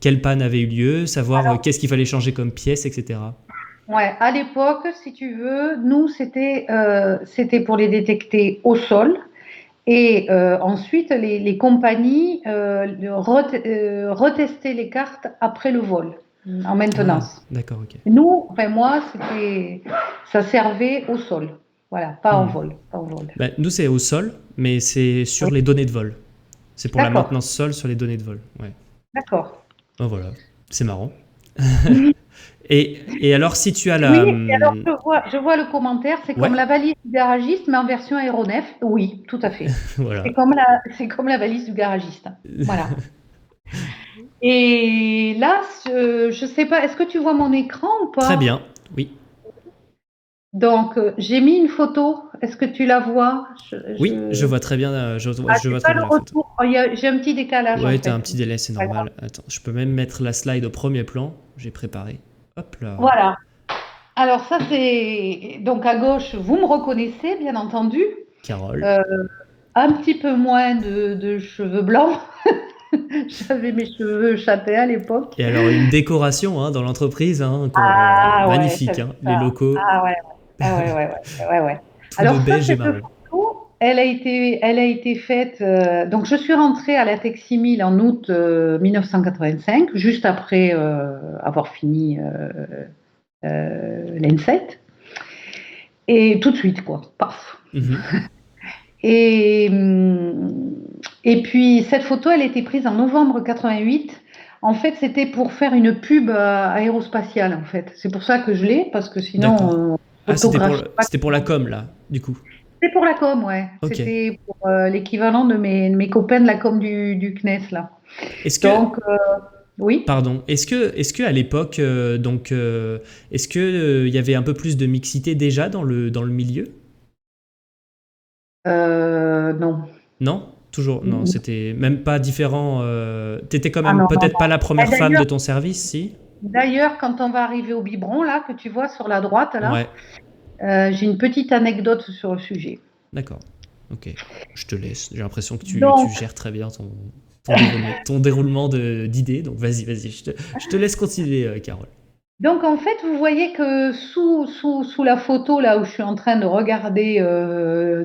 Speaker 1: quelle panne avait eu lieu, savoir
Speaker 2: Alors,
Speaker 1: qu'est-ce qu'il fallait changer comme pièce, etc.
Speaker 2: ouais, à l'époque, si tu veux, nous, c'était pour les détecter au sol. Et ensuite, les compagnies retestaient les cartes après le vol, en
Speaker 1: Ah,
Speaker 2: maintenance.
Speaker 1: d'accord, ok.
Speaker 2: Nous, enfin moi, ça servait au sol. Voilà, pas en
Speaker 1: Hmm.
Speaker 2: vol, pas en vol.
Speaker 1: Bah, nous c'est au sol, mais c'est sur
Speaker 2: Oui,
Speaker 1: les données de vol. C'est pour la
Speaker 2: d'accord,
Speaker 1: maintenance sol sur les données de vol. Ouais.
Speaker 2: d'accord.
Speaker 1: Oh, voilà, c'est marrant. Et alors, si tu as
Speaker 2: Oui,
Speaker 1: la.
Speaker 2: et alors je vois le commentaire, c'est comme
Speaker 1: Ouais,
Speaker 2: la valise du garagiste, mais en version aéronef. Oui, tout à fait.
Speaker 1: voilà.
Speaker 2: C'est comme la valise du garagiste. Voilà. Et là, je sais pas, est-ce que tu vois mon écran ou
Speaker 1: Très
Speaker 2: pas?
Speaker 1: bien, oui.
Speaker 2: Donc, j'ai mis une photo. Est-ce que tu la vois?
Speaker 1: Oui, je vois très bien, je
Speaker 2: J'ai
Speaker 1: vois
Speaker 2: pas
Speaker 1: très
Speaker 2: le
Speaker 1: bien la photo.
Speaker 2: retour. Oh, j'ai un petit décalage en
Speaker 1: Ouais, t'as un
Speaker 2: fait.
Speaker 1: petit délai, c'est
Speaker 2: C'est pas grave.
Speaker 1: normal. Attends, je peux même mettre la slide au premier plan. J'ai préparé. Hop là.
Speaker 2: Voilà. Alors ça c'est donc à gauche, vous me reconnaissez bien entendu.
Speaker 1: Carole.
Speaker 2: Euh, un petit peu moins de cheveux blancs. J'avais mes cheveux châtains à l'époque.
Speaker 1: Et alors, une décoration hein, dans l'entreprise, hein,
Speaker 2: Ah ouais, t'as
Speaker 1: magnifique,
Speaker 2: vu
Speaker 1: hein, les
Speaker 2: ça.
Speaker 1: locaux,
Speaker 2: Ah ouais, ouais. Ah ouais, ouais, ouais, ouais, ouais.
Speaker 1: tout de
Speaker 2: Alors ça,
Speaker 1: beige et
Speaker 2: cette
Speaker 1: marron.
Speaker 2: photo, elle a été faite. Donc je suis rentrée à la Teximil en août 1985, juste après avoir fini l'ENSET. Et tout de suite, quoi. Paf.
Speaker 1: Mhm.
Speaker 2: Et, et puis, cette photo, elle a été prise en novembre 88. En fait, c'était pour faire une pub aérospatiale, en fait. C'est pour ça que je l'ai, parce que
Speaker 1: D'accord.
Speaker 2: sinon, on
Speaker 1: Ah,
Speaker 2: photographie pas.
Speaker 1: c'était pour la com, là, du coup.
Speaker 2: C'était pour la com, ouais.
Speaker 1: Ok.
Speaker 2: C'était pour l'équivalent de mes copains de la com du CNES, là.
Speaker 1: Est-ce que,
Speaker 2: Donc, oui.
Speaker 1: pardon, est-ce que à l'époque, est-ce que il y avait un peu plus de mixité déjà dans le milieu?
Speaker 2: Non.
Speaker 1: Non? Toujours, non, c'était même pas différent. T'étais quand
Speaker 2: Ah
Speaker 1: même
Speaker 2: non, non,
Speaker 1: peut-être
Speaker 2: non.
Speaker 1: pas la
Speaker 2: Et
Speaker 1: première femme de ton service, si?
Speaker 2: d'ailleurs, quand on va arriver au biberon, là, que tu vois sur la droite, là,
Speaker 1: Ouais,
Speaker 2: j'ai une petite anecdote sur le sujet.
Speaker 1: d'accord. Ok, je te laisse. J'ai l'impression que tu
Speaker 2: Donc,
Speaker 1: gères très bien ton déroulement d'idées. Donc vas-y, je te laisse continuer, Carole.
Speaker 2: donc, en fait, vous voyez que sous la photo, là où je suis en train de regarder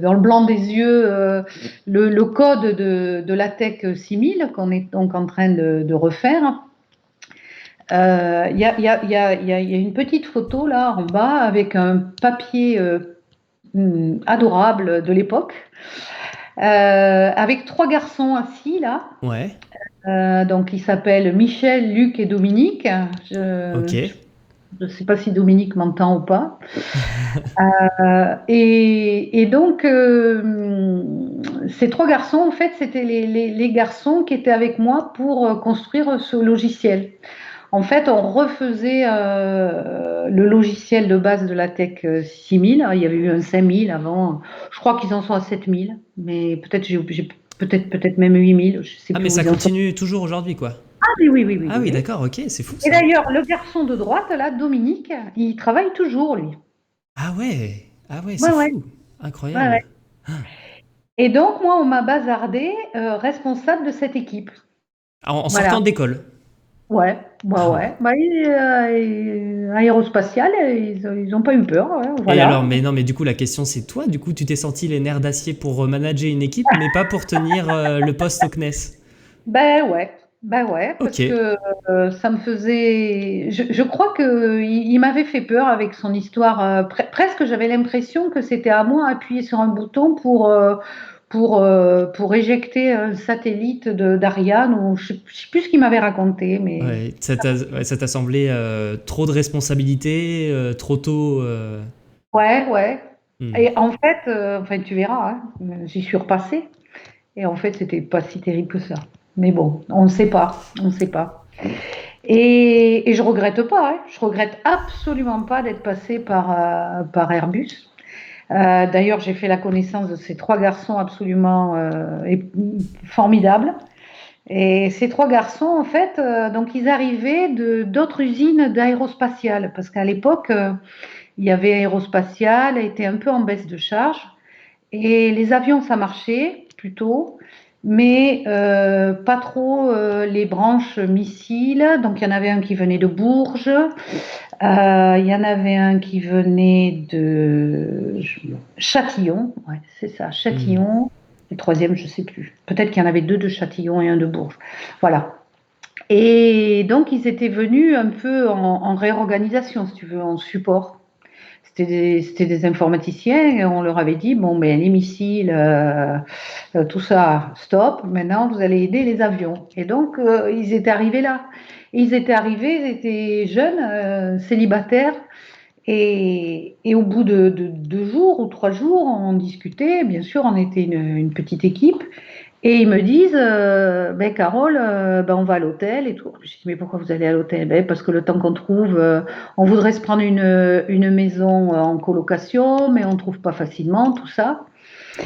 Speaker 2: dans le blanc des yeux le code de la Tech 6000 qu'on est donc en train de refaire, il y a une petite photo là en bas avec un papier adorable de l'époque, avec trois garçons assis là.
Speaker 1: Ouais,
Speaker 2: Donc, ils s'appellent Michel, Luc et Dominique.
Speaker 1: ok.
Speaker 2: Je ne sais pas si Dominique m'entend ou pas. Et donc, ces 3 garçons, en fait, c'était les garçons qui étaient avec moi pour construire ce logiciel. En fait, on refaisait le logiciel de base de la Tech 6000. Il y avait eu un 5000 avant. Je crois qu'ils en sont à 7000, mais peut-être peut-être même 8000. Je ne sais
Speaker 1: Ah,
Speaker 2: plus
Speaker 1: mais
Speaker 2: où
Speaker 1: ça
Speaker 2: ils en sont.
Speaker 1: continue toujours aujourd'hui, quoi.
Speaker 2: Ah oui, oui, oui, oui,
Speaker 1: Ah
Speaker 2: oui,
Speaker 1: oui,
Speaker 2: oui.
Speaker 1: d'accord, ok, c'est fou
Speaker 2: Et
Speaker 1: ça.
Speaker 2: d'ailleurs, le garçon de droite, là, Dominique, il travaille toujours, lui.
Speaker 1: Ah ouais, c'est
Speaker 2: Ouais, ouais,
Speaker 1: fou.
Speaker 2: ouais, ouais.
Speaker 1: Incroyable.
Speaker 2: Et donc, moi, on m'a bazardé responsable de cette équipe.
Speaker 1: En
Speaker 2: Voilà.
Speaker 1: sortant d'école.
Speaker 2: Ouais, ouais,
Speaker 1: Ah ouais.
Speaker 2: ouais. Bah, aérospatial, ils ont pas eu peur, ouais,
Speaker 1: Et alors,
Speaker 2: voilà.
Speaker 1: mais non, mais du coup, la question c'est toi, du coup, tu t'es senti les nerfs d'acier pour manager une équipe, mais pas pour tenir le poste au CNES.
Speaker 2: Ben ouais,
Speaker 1: Ok.
Speaker 2: parce que ça me faisait. Je crois que il m'avait fait peur avec son histoire. Presque, j'avais l'impression que c'était à moi d'appuyer sur un bouton pour éjecter un satellite d'Ariane, ou je sais plus ce qu'il m'avait raconté, mais
Speaker 1: Ouais, ça t'a semblé trop de responsabilités, trop tôt.
Speaker 2: ouais, ouais.
Speaker 1: Hmm.
Speaker 2: Et en fait, enfin, tu verras, hein, j'y suis repassée. Et en fait, c'était pas si terrible que ça. Mais bon, on ne sait pas, on ne sait pas. Et je regrette pas, hein, je regrette absolument pas d'être passée par Airbus. D'ailleurs, j'ai fait la connaissance de ces 3 garçons absolument formidables. Et ces 3 garçons, en fait, donc ils arrivaient de d'autres usines d'aérospatiale, parce qu'à l'époque, il y avait aérospatiale, était un peu en baisse de charge. Et les avions, ça marchait plutôt, mais pas trop les branches missiles. Donc il y en avait un qui venait de Bourges, il y en avait un qui venait de Châtillon, ouais, c'est ça,
Speaker 1: Hmm.
Speaker 2: Châtillon. Le troisième, je ne sais plus. Peut-être qu'il y en avait 2 de Châtillon et un de Bourges. Voilà. Et donc ils étaient venus un peu en réorganisation, si tu veux, en support. C'était des informaticiens et on leur avait dit, bon, mais les missiles, tout ça, stop, maintenant vous allez aider les avions. Et donc, ils étaient arrivés là. Ils étaient arrivés, ils étaient jeunes, célibataires, et au bout de 2 jours ou 3 jours, on discutait, bien sûr, on était une petite équipe, et ils me disent, ben Carole, ben on va à l'hôtel et tout. Je dis, mais pourquoi vous allez à l'hôtel? Ben parce que le temps qu'on trouve, on voudrait se prendre une maison en colocation, mais on ne trouve pas facilement, tout ça.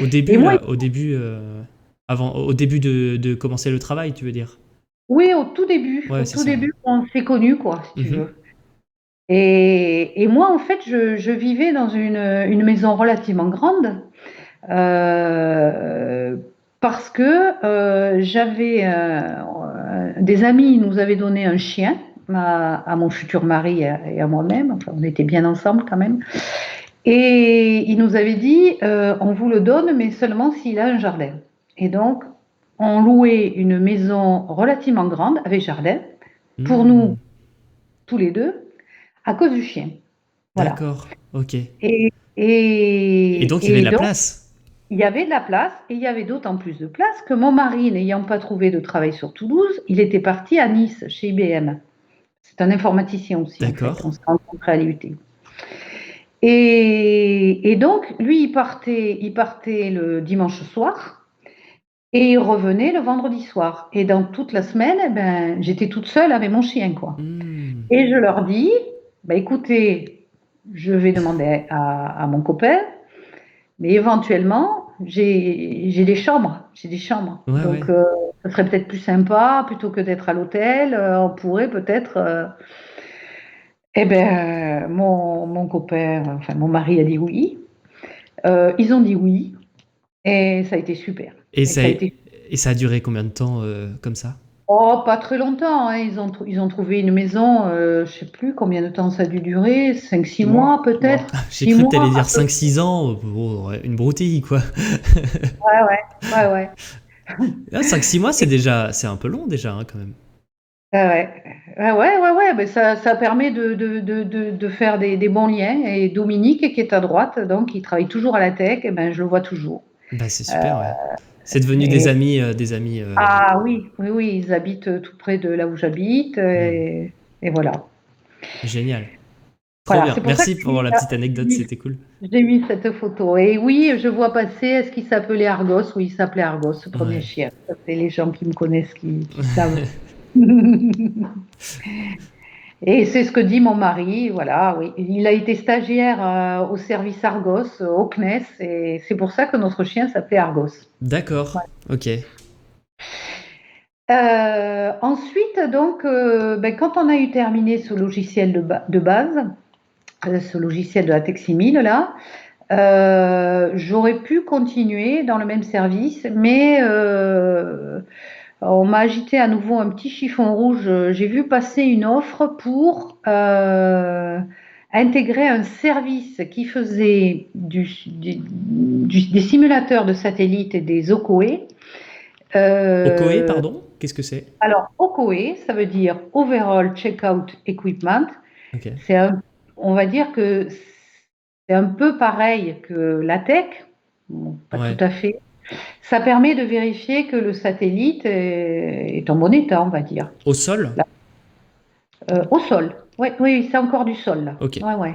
Speaker 1: Au
Speaker 2: Et
Speaker 1: début,
Speaker 2: moi,
Speaker 1: là, au début, au début de commencer le travail, tu veux dire?
Speaker 2: oui,
Speaker 1: Ouais,
Speaker 2: au
Speaker 1: c'est
Speaker 2: tout
Speaker 1: ça. Ouais.
Speaker 2: début, on s'est connus, quoi, si tu
Speaker 1: Mhm.
Speaker 2: veux. Et moi, en fait, je vivais dans une maison relativement grande, euh, parce que j'avais des amis nous avaient donné un chien à mon futur mari et à moi-même. Enfin, on était bien ensemble quand même. Et il nous avait dit, on vous le donne, mais seulement s'il a un jardin. Et donc, on louait une maison relativement grande avec jardin pour nous
Speaker 1: Hmm.
Speaker 2: tous les deux à cause du chien. Voilà.
Speaker 1: D'accord, ok.
Speaker 2: Et,
Speaker 1: Et donc, il y avait de
Speaker 2: et
Speaker 1: la
Speaker 2: donc,
Speaker 1: place.
Speaker 2: il y avait de la place, et il y avait d'autant plus de place que mon mari, n'ayant pas trouvé de travail sur Toulouse, il était parti à Nice, chez IBM. C'est un informaticien aussi, en fait. On
Speaker 1: D'accord.
Speaker 2: s'est rencontrés à l'IUT. Et donc, lui, il partait le dimanche soir et il revenait le vendredi soir. Et dans toute la semaine, eh ben, j'étais toute seule avec mon chien, quoi.
Speaker 1: Hmm.
Speaker 2: Et je leur dis, bah, écoutez, je vais demander à mon copain, mais éventuellement, j'ai des chambres. J'ai des chambres.
Speaker 1: Ouais,
Speaker 2: Donc,
Speaker 1: ouais.
Speaker 2: ce serait peut-être plus sympa, plutôt que d'être à l'hôtel, on pourrait peut-être. Eh bien, mon copain, enfin mon mari a dit oui. Ils ont dit oui. Et ça a été super.
Speaker 1: Et
Speaker 2: Et
Speaker 1: ça,
Speaker 2: ça a été
Speaker 1: et ça a duré combien de temps comme ça?
Speaker 2: oh, pas très longtemps, hein. Ils ont trouvé une maison, je sais plus combien de temps ça a dû durer, 5 6 mois peut-être,
Speaker 1: J'ai
Speaker 2: six
Speaker 1: cru que t'allais
Speaker 2: mois à
Speaker 1: dire
Speaker 2: peu
Speaker 1: 5 6 ans. Oh, ouais, une broutille, quoi.
Speaker 2: près. Ouais, ouais, ouais, ouais.
Speaker 1: 5 6 mois, c'est un peu long déjà, hein, quand même.
Speaker 2: Ouais, ouais. Ouais, ouais, ouais, ouais, ben ça permet de faire des bons liens. Et Dominique, qui est à droite, donc il travaille toujours à la tech, et ben, je le vois toujours.
Speaker 1: Bah, c'est
Speaker 2: Euh,
Speaker 1: super, ouais. C'est devenu
Speaker 2: et,
Speaker 1: des amis.
Speaker 2: ah oui, oui, oui, ils habitent tout près de là où j'habite,
Speaker 1: Hmm.
Speaker 2: et voilà.
Speaker 1: Génial. Trop
Speaker 2: Voilà,
Speaker 1: bien.
Speaker 2: c'est pour ça que
Speaker 1: Merci pour la petite anecdote, c'était cool.
Speaker 2: j'ai mis cette photo. Et oui, je vois passer, est-ce qu'il s'appelait Argos? Oui, il s'appelait Argos, ce premier
Speaker 1: Ouais.
Speaker 2: chien. Ça, c'est les gens qui me connaissent qui savent. Et c'est ce que dit mon mari, voilà, oui. Il a été stagiaire au service Argos, au CNES, et c'est pour ça que notre chien s'appelait Argos.
Speaker 1: D'accord. Ok.
Speaker 2: Ensuite, donc, quand on a eu terminé ce logiciel de base, ce logiciel de la Teximile, là, j'aurais pu continuer dans le même service, mais on m'a agité à nouveau un petit chiffon rouge. J'ai vu passer une offre pour intégrer un service qui faisait des simulateurs de satellites et des OCOE.
Speaker 1: Okoe,
Speaker 2: Euh,
Speaker 1: pardon? Qu'est-ce que c'est?
Speaker 2: alors, OCOE, ça veut dire Overall Checkout Equipment.
Speaker 1: Ok.
Speaker 2: C'est on va dire que c'est un peu pareil que la tech, bon, pas tout
Speaker 1: Ouais.
Speaker 2: à fait. Ça permet de vérifier que le satellite est en bon état, on va dire.
Speaker 1: Au sol?
Speaker 2: Là, au sol. Oui, oui, c'est encore du sol là.
Speaker 1: Ok.
Speaker 2: Ouais, ouais.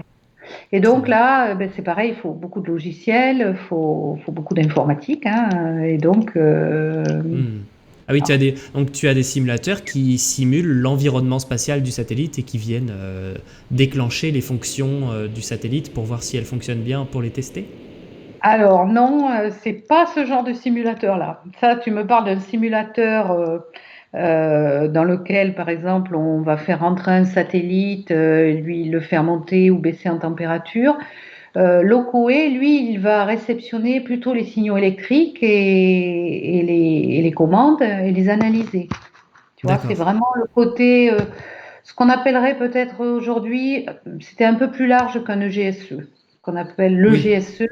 Speaker 2: Et
Speaker 1: Très
Speaker 2: donc
Speaker 1: bien.
Speaker 2: là, c'est pareil, il faut beaucoup de logiciels, il faut beaucoup d'informatique, hein, et donc,
Speaker 1: Hmm. Ah oui,
Speaker 2: ah,
Speaker 1: donc tu as des simulateurs qui simulent l'environnement spatial du satellite et qui viennent déclencher les fonctions du satellite pour voir si elles fonctionnent bien pour les tester?
Speaker 2: alors non, c'est pas ce genre de simulateur-là. Ça, tu me parles d'un simulateur dans lequel, par exemple, on va faire entrer un satellite, lui le faire monter ou baisser en température. L'OCOE, lui, il va réceptionner plutôt les signaux électriques et les commandes et les analyser. Tu vois, c'est
Speaker 1: D'accord.
Speaker 2: vraiment le côté, ce qu'on appellerait peut-être aujourd'hui, c'était un peu plus large qu'un EGSE, ce qu'on appelle
Speaker 1: Oui.
Speaker 2: l'EGSE,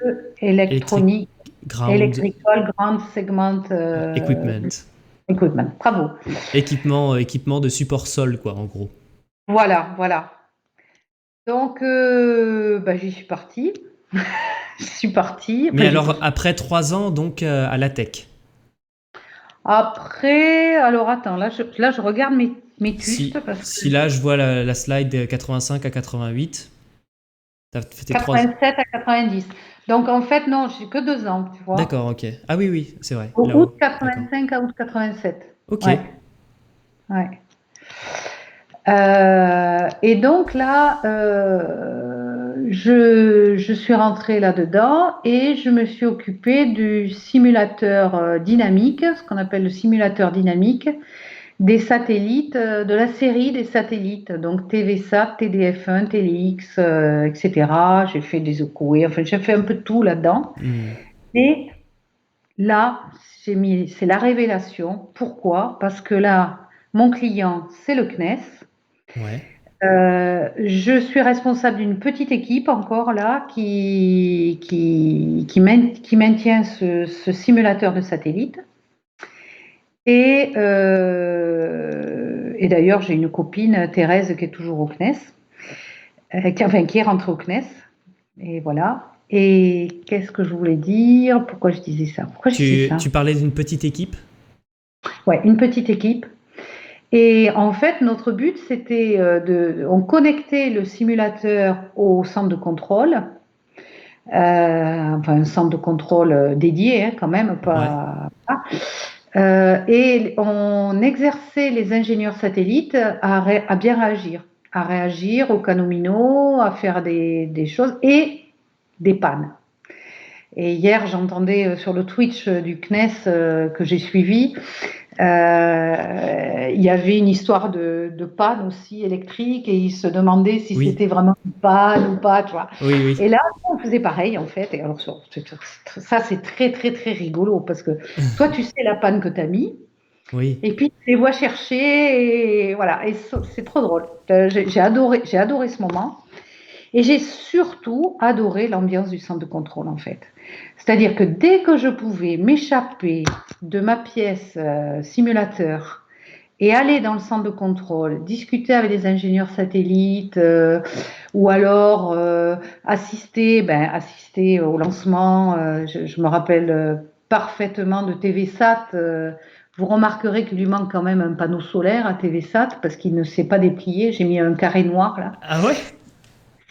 Speaker 1: Electric
Speaker 2: électronique,
Speaker 1: Ground
Speaker 2: Electrical Ground Segment
Speaker 1: Equipment.
Speaker 2: Equipment. Bravo.
Speaker 1: Équipement de support sol, quoi, en gros.
Speaker 2: Voilà, voilà. Donc, j'y suis partie. Je suis partie.
Speaker 1: Mais
Speaker 2: Enfin,
Speaker 1: alors, après 3 ans, donc, à la tech.
Speaker 2: après, alors attends, là, je regarde mes tustes parce que
Speaker 1: Si là, je vois la slide de 85 à 88, t'as fait tes 3 ans.
Speaker 2: 87 à 90. Donc, en fait, non, j'ai que 2 ans, tu vois.
Speaker 1: D'accord, ok. Ah oui, oui, c'est vrai,
Speaker 2: Au août
Speaker 1: là-haut. D'accord.
Speaker 2: 85 à août 87.
Speaker 1: Ok.
Speaker 2: Ouais, ouais. Et donc là, je suis rentrée là-dedans et je me suis occupée du simulateur dynamique, ce qu'on appelle le simulateur dynamique des satellites, de la série des satellites, donc TVSat, TDF1, TLX, etc. J'ai fait des OCOE, enfin j'ai fait un peu de tout là-dedans.
Speaker 1: Hmm.
Speaker 2: Et là, c'est la révélation. Pourquoi? Parce que là, mon client, c'est le CNES.
Speaker 1: Ouais.
Speaker 2: Je suis responsable d'une petite équipe encore là qui maintient ce simulateur de satellite. Et d'ailleurs, j'ai une copine, Thérèse, qui est toujours au CNES, qui est rentrée au CNES. Et voilà. Et qu'est-ce que je voulais dire? Pourquoi je disais ça? Pourquoi je disais ça?
Speaker 1: Tu parlais d'une petite équipe?
Speaker 2: Ouais, une petite équipe. Et en fait, notre but, c'était on connectait le simulateur au centre de contrôle, enfin un centre de contrôle dédié, hein, quand même,
Speaker 1: Ouais.
Speaker 2: pas. Et on exerçait les ingénieurs satellites à bien réagir aux canaux minaux, à faire des choses et des pannes. Et hier, j'entendais sur le Twitch du CNES que j'ai suivi, il y avait une histoire de panne aussi électrique et ils se demandaient si
Speaker 1: Oui.
Speaker 2: c'était vraiment une panne ou pas, tu vois.
Speaker 1: Oui,
Speaker 2: Et
Speaker 1: oui.
Speaker 2: là, on faisait pareil en fait. Et alors, ça, c'est très, très, très rigolo parce que toi, tu sais la panne que tu as mis
Speaker 1: Oui.
Speaker 2: et puis tu les vois chercher et voilà. Et c'est trop drôle. J'ai adoré ce moment. Et j'ai surtout adoré l'ambiance du centre de contrôle, en fait. C'est-à-dire que dès que je pouvais m'échapper de ma pièce simulateur et aller dans le centre de contrôle, discuter avec les ingénieurs satellites ou alors assister au lancement, je me rappelle parfaitement de TVSat. Vous remarquerez qu'il lui manque quand même un panneau solaire à TVSat parce qu'il ne s'est pas déplié. J'ai mis un carré noir là.
Speaker 1: Ah ouais?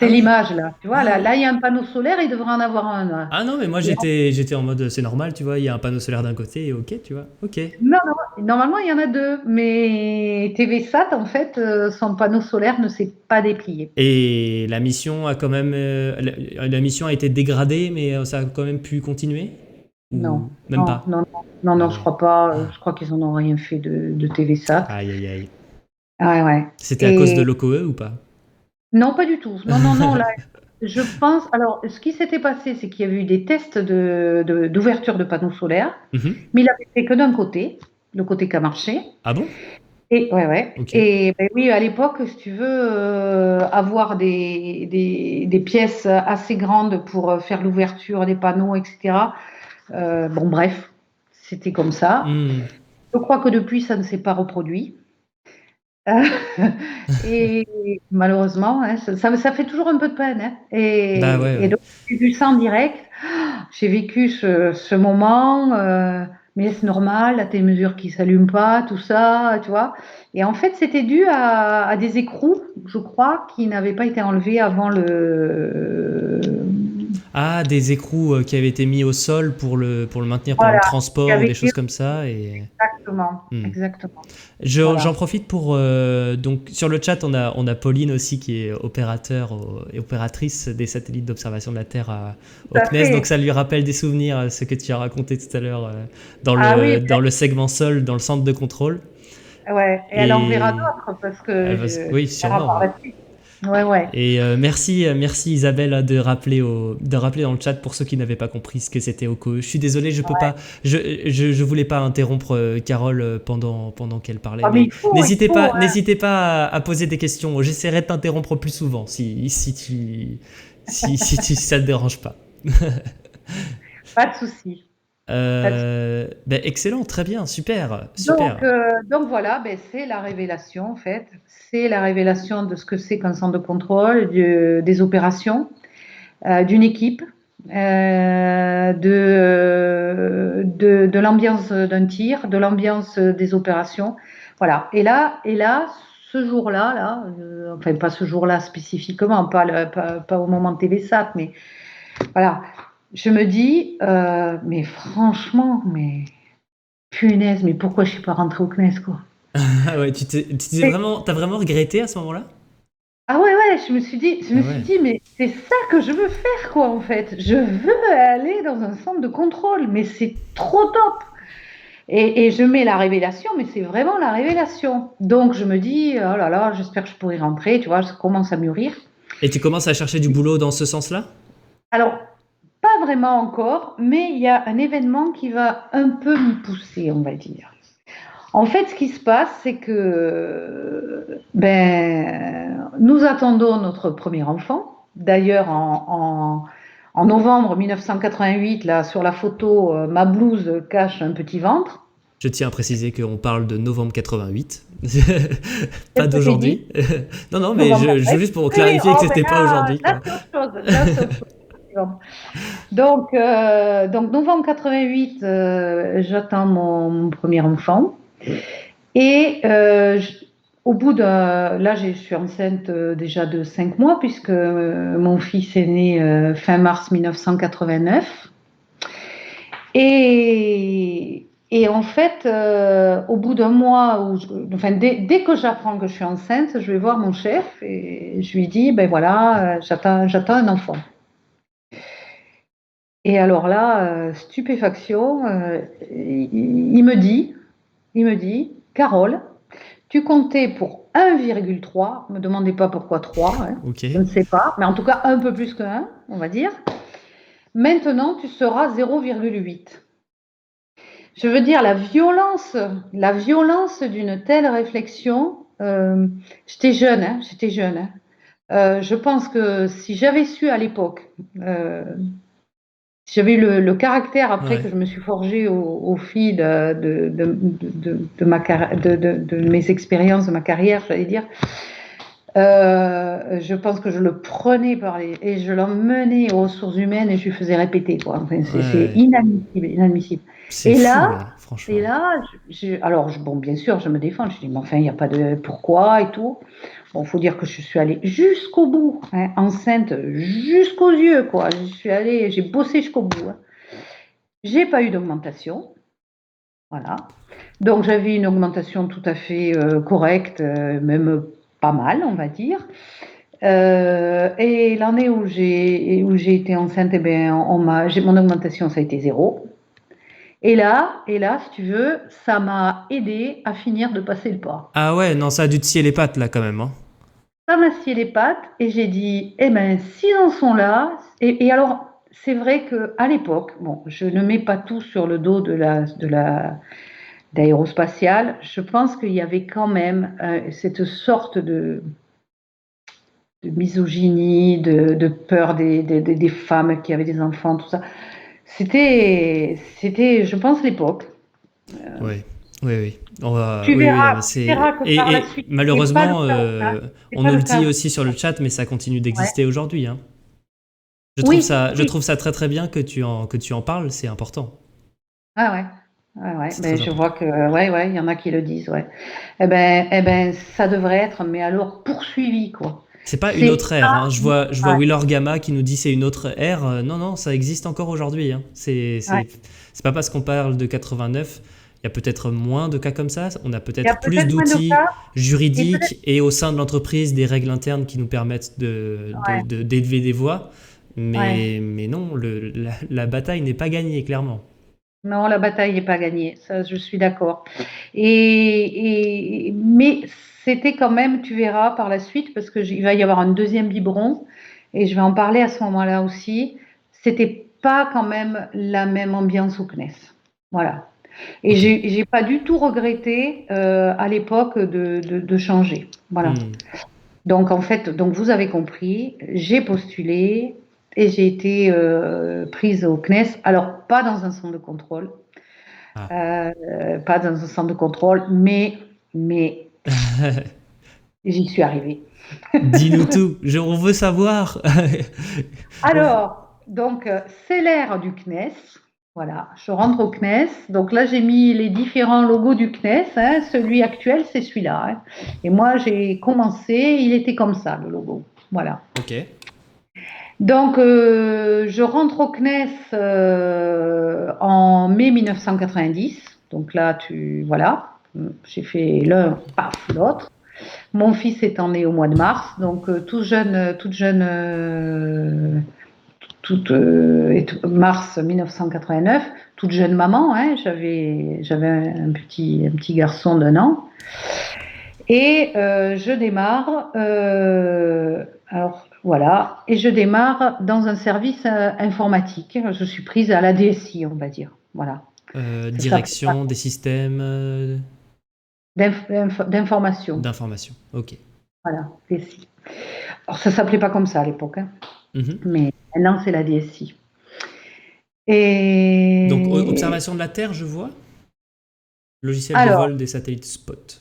Speaker 2: C'est
Speaker 1: Ah ouais?
Speaker 2: l'image là. Tu vois,
Speaker 1: Ah
Speaker 2: là,
Speaker 1: ouais.
Speaker 2: là, il y a un panneau solaire, il devrait en avoir un là.
Speaker 1: Ah non, mais moi
Speaker 2: Et
Speaker 1: j'étais en mode c'est normal, tu vois, il y a un panneau solaire d'un côté et ok, tu vois, ok.
Speaker 2: non, non, normalement, il y en a deux, mais TVSat, en fait, son panneau solaire ne s'est pas déplié.
Speaker 1: Et la mission a quand même, la mission a été dégradée, mais ça a quand même pu continuer?
Speaker 2: Non,
Speaker 1: Ou même
Speaker 2: non,
Speaker 1: pas?
Speaker 2: non, non, non,
Speaker 1: Ah
Speaker 2: non, je
Speaker 1: ouais.
Speaker 2: crois pas.
Speaker 1: Ah.
Speaker 2: Je crois qu'ils en ont rien fait de TVSat.
Speaker 1: Aïe aïe aïe.
Speaker 2: Ouais, ouais.
Speaker 1: C'était à cause de
Speaker 2: Et
Speaker 1: l'OCOE ou pas?
Speaker 2: non, pas du tout. Non, non, non. Là, je pense. Alors, ce qui s'était passé, c'est qu'il y avait eu des tests d'ouverture de panneaux solaires,
Speaker 1: Mhm.
Speaker 2: mais il avait fait que d'un côté, le côté qui a marché.
Speaker 1: Ah bon?
Speaker 2: Et ouais, ouais.
Speaker 1: Ok.
Speaker 2: Et ben oui, à l'époque, si tu veux avoir des pièces assez grandes pour faire l'ouverture des panneaux, etc. Bon, bref, c'était comme ça.
Speaker 1: Hmm.
Speaker 2: Je crois que depuis, ça ne s'est pas reproduit. Euh, et malheureusement, hein, ça fait toujours un peu de peine, hein.
Speaker 1: Bah ouais,
Speaker 2: Et
Speaker 1: ouais.
Speaker 2: donc, j'ai vu ça en direct. J'ai vécu ce moment, mais c'est normal, là, tes mesures qui ne s'allument pas, tout ça, tu vois. Et en fait, c'était dû à des écrous, je crois, qui n'avaient pas été enlevés avant le.
Speaker 1: Ah, des écrous qui avaient été mis au sol pour le maintenir pendant le
Speaker 2: Voilà, qui
Speaker 1: transport ou
Speaker 2: avaient
Speaker 1: des
Speaker 2: été.
Speaker 1: choses comme ça. Et
Speaker 2: Exactement,
Speaker 1: hmm.
Speaker 2: exactement.
Speaker 1: J'en
Speaker 2: Voilà.
Speaker 1: profite pour donc sur le chat on a Pauline aussi qui est opérateur et opératrice des satellites d'observation de la Terre
Speaker 2: Tout
Speaker 1: au
Speaker 2: à
Speaker 1: CNES, donc
Speaker 2: fait.
Speaker 1: ça lui rappelle des souvenirs ce que tu as raconté tout à l'heure dans
Speaker 2: Ah oui,
Speaker 1: le segment sol dans le centre de contrôle.
Speaker 2: ouais. Et elle en verra
Speaker 1: Et
Speaker 2: d'autres parce que
Speaker 1: oui,
Speaker 2: je verrai
Speaker 1: sûrement,
Speaker 2: par
Speaker 1: ouais.
Speaker 2: la suite. Ouais, ouais.
Speaker 1: Et merci Isabelle de rappeler dans le chat pour ceux qui n'avaient pas compris ce que c'était OCOE. Je suis désolé, je peux pas, je voulais pas interrompre Carole pendant qu'elle parlait,
Speaker 2: Ah, mais
Speaker 1: mais
Speaker 2: il faut, hein.
Speaker 1: n'hésitez pas à poser des questions. J'essaierai de t'interrompre plus souvent si ça te dérange pas.
Speaker 2: Pas de souci. Pas de souci.
Speaker 1: Ben excellent, très bien, super,
Speaker 2: Donc,
Speaker 1: super.
Speaker 2: voilà, ben, c'est la révélation en fait. C'est la révélation de ce que c'est qu'un centre de contrôle, des opérations, d'une équipe, de l'ambiance d'un tir, de l'ambiance des opérations. Voilà. Et là, ce jour-là, là, enfin pas ce jour-là spécifiquement, pas au moment de TVSat, mais voilà, je me dis, mais franchement, mais punaise, mais pourquoi je suis pas rentrée au CNES, quoi.
Speaker 1: Ah ouais, t'as vraiment regretté à ce moment-là?
Speaker 2: Ah ouais, ouais, je me
Speaker 1: Ah
Speaker 2: suis
Speaker 1: ouais.
Speaker 2: dit, mais c'est ça que je veux faire, quoi, en fait. Je veux aller dans un centre de contrôle, mais c'est trop top. Et je mets la révélation, mais c'est vraiment la révélation. Donc je me dis, oh là là, j'espère que je pourrai rentrer, tu vois, ça commence à mûrir.
Speaker 1: Et tu commences à chercher du boulot dans ce sens-là?
Speaker 2: Alors, pas vraiment encore, mais il y a un événement qui va un peu m'y pousser, on va dire. En fait, ce qui se passe, c'est que nous attendons notre premier enfant. D'ailleurs, en novembre 1988, là, sur la photo, ma blouse cache un petit ventre.
Speaker 1: Je tiens à préciser qu'on parle de novembre 88,
Speaker 2: C'est
Speaker 1: pas
Speaker 2: ce que j'ai dit.
Speaker 1: d'aujourd'hui. Non, non, mais
Speaker 2: Novembre.
Speaker 1: juste pour
Speaker 2: Oui, oui,
Speaker 1: clarifier que
Speaker 2: oh, mais
Speaker 1: c'était pas aujourd'hui,
Speaker 2: là
Speaker 1: quoi.
Speaker 2: c'est autre chose. Là, c'est autre chose. Donc novembre 88, j'attends mon premier enfant. Et au bout là, je suis enceinte déjà de 5 mois, puisque mon fils est né fin mars 1989. Et en fait, au bout d'un mois, enfin, dès que j'apprends que je suis enceinte, je vais voir mon chef et je lui dis, ben voilà, j'attends un enfant. Et alors là, stupéfaction, il me dit, Carole, tu comptais pour 1,3, ne me demandez pas pourquoi 3, hein,
Speaker 1: Ok.
Speaker 2: je ne sais pas, mais en tout cas un peu plus que 1, on va dire. Maintenant, tu seras 0,8. Je veux dire, la violence d'une telle réflexion, j'étais jeune, hein, j'étais jeune. Hein. Je pense que si j'avais su à l'époque, si j'avais eu le caractère après que
Speaker 1: Ouais.
Speaker 2: je me suis forgé au fil de mes expériences, de ma carrière, j'allais dire, je pense que je le prenais et je l'emmenais aux ressources humaines et je lui faisais répéter, quoi. Enfin, c'est
Speaker 1: Ouais.
Speaker 2: inadmissible, inadmissible.
Speaker 1: C'est
Speaker 2: Et
Speaker 1: fou,
Speaker 2: là,
Speaker 1: ouais,
Speaker 2: et
Speaker 1: franchement.
Speaker 2: là, alors bon, bien sûr, je me défends. Je dis, mais enfin, il n'y a pas de pourquoi et tout. Bon, faut dire que je suis allée jusqu'au bout, hein, enceinte jusqu'aux yeux, quoi. J'ai bossé jusqu'au bout, hein. J'ai pas eu d'augmentation, voilà. Donc j'avais une augmentation tout à fait correcte, même pas mal, on va dire. Et l'année où j'ai été enceinte, eh ben, mon augmentation, ça a été 0. Et là, si tu veux, ça m'a aidé à finir de passer le pas.
Speaker 1: Ah ouais, non, ça a dû te scier les pattes là quand même, hein.
Speaker 2: Ça m'a scié les pattes et j'ai dit, eh ben, s'ils en sont là, et alors, c'est vrai qu'à l'époque, bon, je ne mets pas tout sur le dos d'aérospatiale, je pense qu'il y avait quand même cette sorte de misogynie, de peur des femmes qui avaient des enfants, tout ça. C'était, je pense, l'époque.
Speaker 1: Oui, oui, oui. Oui, oui, non, mais
Speaker 2: Tu verras que par la
Speaker 1: et
Speaker 2: suite, c'est pas le
Speaker 1: malheureusement,
Speaker 2: cas, hein. C'est
Speaker 1: on
Speaker 2: pas
Speaker 1: nous
Speaker 2: le
Speaker 1: le
Speaker 2: cas.
Speaker 1: dit aussi sur le chat, mais ça continue
Speaker 2: Ouais.
Speaker 1: d'exister aujourd'hui, hein.
Speaker 2: Oui,
Speaker 1: Je
Speaker 2: oui.
Speaker 1: trouve ça très très bien que tu en parles, c'est important.
Speaker 2: Ah ouais. Ouais, ouais.
Speaker 1: C'est
Speaker 2: Ben,
Speaker 1: très
Speaker 2: je
Speaker 1: important.
Speaker 2: vois que, ouais, ouais, il y en a qui le disent, ouais. Eh ben, ça devrait être, mais alors poursuivi, quoi.
Speaker 1: C'est pas une
Speaker 2: C'est
Speaker 1: autre ère, hein. Je vois
Speaker 2: ouais,
Speaker 1: Wheeler Gamma qui nous dit c'est une autre ère. Non, non, ça existe encore aujourd'hui, hein.
Speaker 2: ouais.
Speaker 1: C'est pas parce qu'on parle de 89, il y a peut-être moins de cas comme ça. On a
Speaker 2: Il y a
Speaker 1: peut-être plus
Speaker 2: peut-être moins de
Speaker 1: d'outils
Speaker 2: cas et peut-être,
Speaker 1: juridiques et au sein de l'entreprise des règles internes qui nous permettent
Speaker 2: ouais,
Speaker 1: d'élever des voix.
Speaker 2: ouais.
Speaker 1: Mais non, la bataille n'est pas gagnée, clairement.
Speaker 2: Non, la bataille n'est pas gagnée, ça, je suis d'accord. Mais c'était quand même, tu verras par la suite, parce il va y avoir un deuxième biberon, et je vais en parler à ce moment-là aussi. C'était pas quand même la même ambiance au CNES. Voilà. Et
Speaker 1: Ok.
Speaker 2: j'ai pas du tout regretté à l'époque de changer. Voilà.
Speaker 1: Hmm.
Speaker 2: Donc en fait, donc vous avez compris, j'ai postulé et j'ai été prise au CNES. Alors pas dans un centre de contrôle,
Speaker 1: Ah.
Speaker 2: pas dans un centre de contrôle, mais j'y suis arrivée.
Speaker 1: Dis-nous tout, on veut savoir.
Speaker 2: Alors, donc c'est l'ère du CNES. Voilà, je rentre au CNES. Donc là, j'ai mis les différents logos du CNES, hein. Celui actuel, c'est celui-là, hein. Et moi, j'ai commencé, il était comme ça, le logo. Voilà.
Speaker 1: Ok.
Speaker 2: Donc, je rentre au CNES en mai 1990. Donc là, voilà, j'ai fait l'un, paf, l'autre. Mon fils étant né au mois de mars, donc mars 1989, toute jeune maman, hein, j'avais un petit garçon d'1 an. Et je démarre, alors voilà, et je démarre dans un service informatique. Je suis prise à la DSI, on va dire. Voilà. Ça s'appelle
Speaker 1: Direction des systèmes
Speaker 2: d'information.
Speaker 1: d'information. Ok.
Speaker 2: Voilà, DSI. Alors ça s'appelait pas comme ça à l'époque, hein,
Speaker 1: Mhm.
Speaker 2: mais maintenant c'est la DSI.
Speaker 1: Donc,
Speaker 2: Et
Speaker 1: observation de la Terre, je vois. Logiciel de
Speaker 2: alors,
Speaker 1: vol des satellites Spot.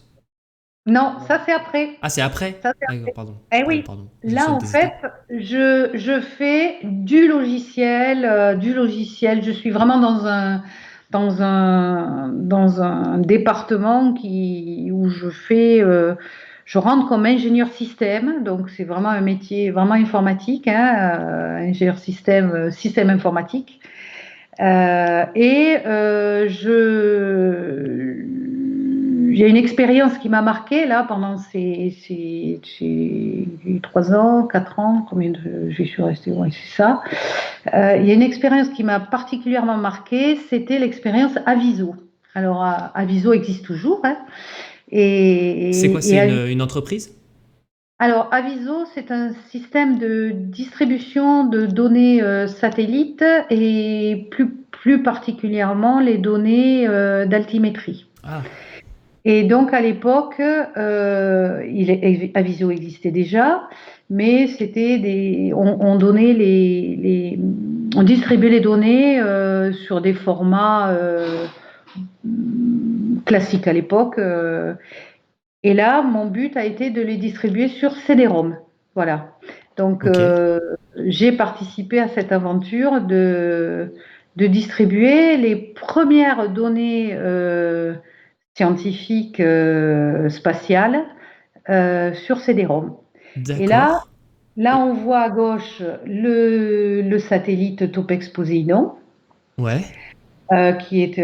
Speaker 2: non, ça c'est après.
Speaker 1: Ah, c'est après?
Speaker 2: Ça, c'est
Speaker 1: D'accord,
Speaker 2: après.
Speaker 1: pardon.
Speaker 2: Eh
Speaker 1: Pardon,
Speaker 2: oui,
Speaker 1: pardon. Je
Speaker 2: là
Speaker 1: saute
Speaker 2: en
Speaker 1: des
Speaker 2: fait,
Speaker 1: étapes.
Speaker 2: je fais du logiciel, du logiciel. Je suis vraiment dans un département où je rentre comme ingénieur système. Donc c'est vraiment un métier vraiment informatique, hein, ingénieur système, système informatique. Il y a une expérience qui m'a marquée là pendant ces 3 ans, 4 ans, j'y suis restée, ouais, c'est ça. Il y a une expérience qui m'a particulièrement marquée, c'était l'expérience Aviso. Alors Aviso existe toujours, hein,
Speaker 1: C'est quoi?
Speaker 2: et
Speaker 1: Une entreprise?
Speaker 2: alors, Aviso, c'est un système de distribution de données satellites et plus particulièrement les données d'altimétrie.
Speaker 1: Ah,
Speaker 2: Et donc, à l'époque, Aviso existait déjà, mais on distribuait les données sur des formats classiques à l'époque. Et là, mon but a été de les distribuer sur CD-ROM. Voilà. Donc,
Speaker 1: ok.
Speaker 2: j'ai participé à cette aventure de distribuer les premières données scientifiques spatiales sur CD-ROM. Et là,
Speaker 1: D'accord.
Speaker 2: là,
Speaker 1: Et-
Speaker 2: on voit à gauche le satellite Topex Poséidon,
Speaker 1: Ouais.
Speaker 2: qui est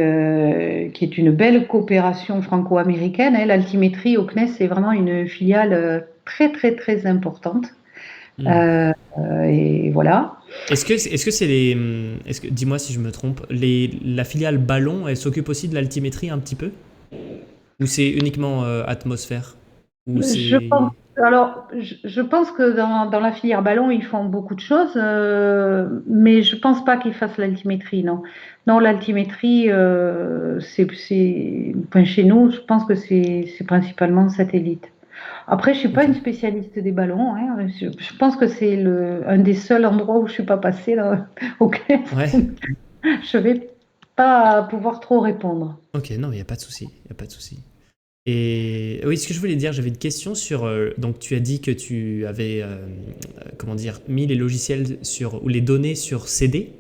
Speaker 2: une belle coopération franco-américaine, hein. L'altimétrie au CNES, c'est vraiment une filiale très, très, très importante.
Speaker 1: Hmm.
Speaker 2: Euh, et voilà.
Speaker 1: Est-ce que c'est les, dis-moi si je me trompe, la filiale Ballon, elle s'occupe aussi de l'altimétrie un petit peu? Ou c'est uniquement atmosphère? Ou
Speaker 2: Je pense,
Speaker 1: c'est...
Speaker 2: alors, je pense que dans la filière ballon, ils font beaucoup de choses, mais je pense pas qu'ils fassent l'altimétrie, non. Non, l'altimétrie, enfin, chez nous, je pense que c'est principalement satellite. Après, je suis pas
Speaker 1: Ok.
Speaker 2: une spécialiste des ballons, hein. Je pense que c'est un des seuls endroits où je suis pas passée là, au CNES.
Speaker 1: Ouais.
Speaker 2: Donc, je vais pas pouvoir trop répondre.
Speaker 1: Ok, non, il n'y a pas de souci. Il a pas de souci. Et oui, ce que je voulais dire, j'avais une question sur. Donc, tu as dit que tu avais, comment dire, mis les logiciels sur ou les données sur CD.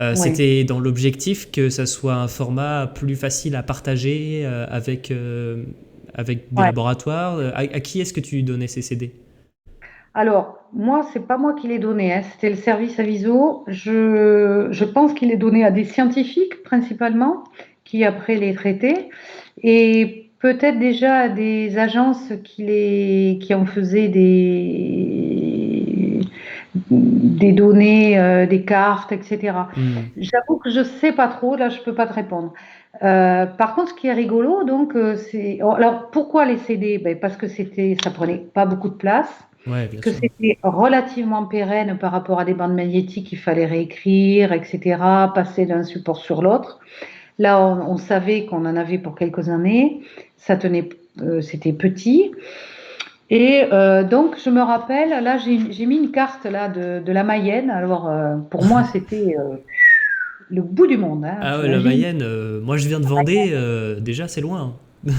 Speaker 2: Oui.
Speaker 1: C'était dans l'objectif que ça soit un format plus facile à partager avec des
Speaker 2: Ouais.
Speaker 1: laboratoires. À qui est-ce que tu donnais ces CD?
Speaker 2: Alors, moi, c'est pas moi qui l'ai donné, hein, c'était le service Aviso. Je pense qu'il est donné à des scientifiques principalement, qui après les traitaient, et peut-être déjà à des agences qui en faisaient des données, des cartes, etc.
Speaker 1: Hmm.
Speaker 2: J'avoue que je sais pas trop, là, je peux pas te répondre. Par contre, ce qui est rigolo, donc, alors pourquoi les CD? Ben, parce que ça prenait pas beaucoup de place,
Speaker 1: Ouais, bien
Speaker 2: que
Speaker 1: sûr.
Speaker 2: c'était relativement pérenne par rapport à des bandes magnétiques qu'il fallait réécrire, etc., passer d'un support sur l'autre. Là, on savait qu'on en avait pour quelques années, ça tenait, c'était petit. Et donc, je me rappelle, là, j'ai mis une carte là de la Mayenne. Alors, pour moi, c'était le bout du monde, hein,
Speaker 1: Ah ouais, la
Speaker 2: t'imagines.
Speaker 1: Mayenne, moi je viens de Vendée, déjà c'est loin, hein.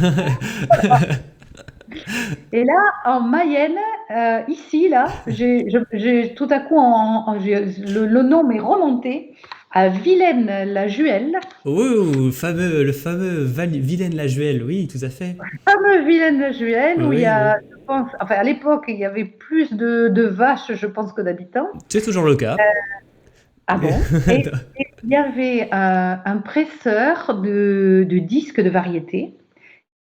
Speaker 2: Et là, en Mayenne, ici, là, tout à coup, le nom m'est remonté à Vilaine-la-Juelle,
Speaker 1: Oh, le fameux Vilaine-la-Juelle, oui, tout à fait.
Speaker 2: fameux Vilaine-la-Juelle, où il y
Speaker 1: Oui,
Speaker 2: a,
Speaker 1: oui.
Speaker 2: je pense, enfin, à l'époque, il y avait plus de vaches, je pense, que d'habitants.
Speaker 1: C'est toujours le cas.
Speaker 2: Ah bon? Et il y avait un presseur de disques de variété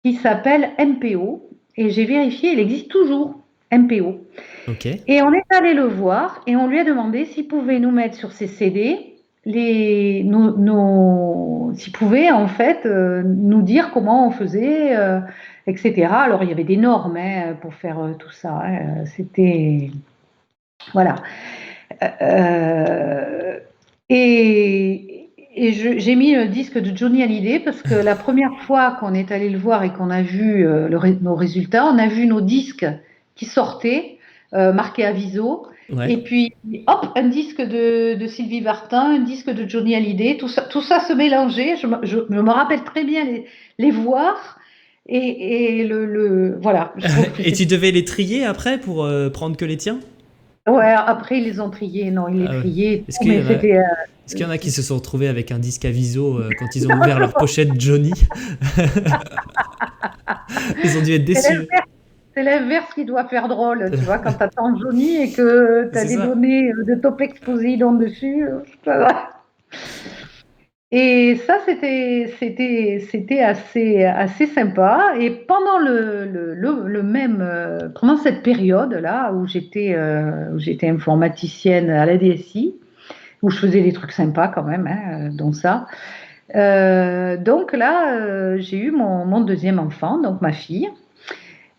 Speaker 2: qui s'appelle MPO, et j'ai vérifié, il existe toujours, MPO.
Speaker 1: Ok.
Speaker 2: Et on est allé le voir et on lui a demandé s'il pouvait nous mettre sur ses CD s'il pouvait en fait nous dire comment on faisait, etc. Alors il y avait des normes, hein, pour faire tout ça, hein. C'était voilà. Euh, et j'ai mis le disque de Johnny Hallyday parce que la première fois qu'on est allé le voir et qu'on a vu nos résultats, on a vu nos disques qui sortaient, marqués Aviso.
Speaker 1: Ouais.
Speaker 2: Et puis, hop, un disque de Sylvie Vartan, un disque de Johnny Hallyday, tout ça se mélangeait. Je me rappelle très bien les voir. Et voilà, je trouve que
Speaker 1: Et
Speaker 2: c'est.
Speaker 1: tu devais les trier après pour prendre que les tiens?
Speaker 2: Ouais, après, ils les ont triés. Non, ils les
Speaker 1: Ah ouais.
Speaker 2: triaient et
Speaker 1: Est-ce
Speaker 2: tout,
Speaker 1: qu'il y
Speaker 2: mais
Speaker 1: en a,
Speaker 2: c'était.
Speaker 1: est-ce qu'il y en a qui se sont retrouvés avec un disque Aviso quand ils ont ouvert leur pochette Johnny? Ils ont dû être
Speaker 2: C'est
Speaker 1: déçus.
Speaker 2: l'inverse, c'est l'inverse qui doit faire drôle, tu vois, quand tu attends Johnny et que tu as
Speaker 1: C'est
Speaker 2: des
Speaker 1: ça.
Speaker 2: données de top Poséidon dessus. Ça va. Et ça, c'était assez sympa. Et pendant le même, pendant cette période-là où j'étais informaticienne à la DSI, où je faisais des trucs sympas quand même, hein, dont ça. Donc là, j'ai eu mon deuxième enfant, donc ma fille,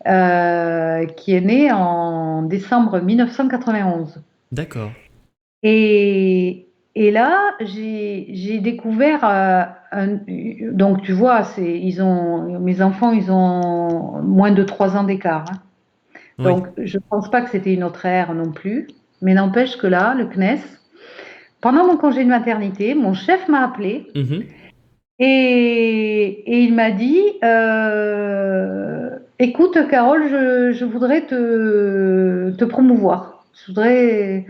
Speaker 2: qui est née en décembre 1991.
Speaker 1: D'accord.
Speaker 2: Et là, j'ai découvert, donc tu vois, mes enfants, ils ont moins de 3 ans d'écart, hein.
Speaker 1: Oui.
Speaker 2: Donc je ne pense pas que c'était une autre ère non plus, mais n'empêche que là, le CNES, pendant mon congé de maternité, mon chef m'a appelé.
Speaker 1: Mhm.
Speaker 2: Et il m'a dit, écoute Carole, je voudrais te promouvoir. Je voudrais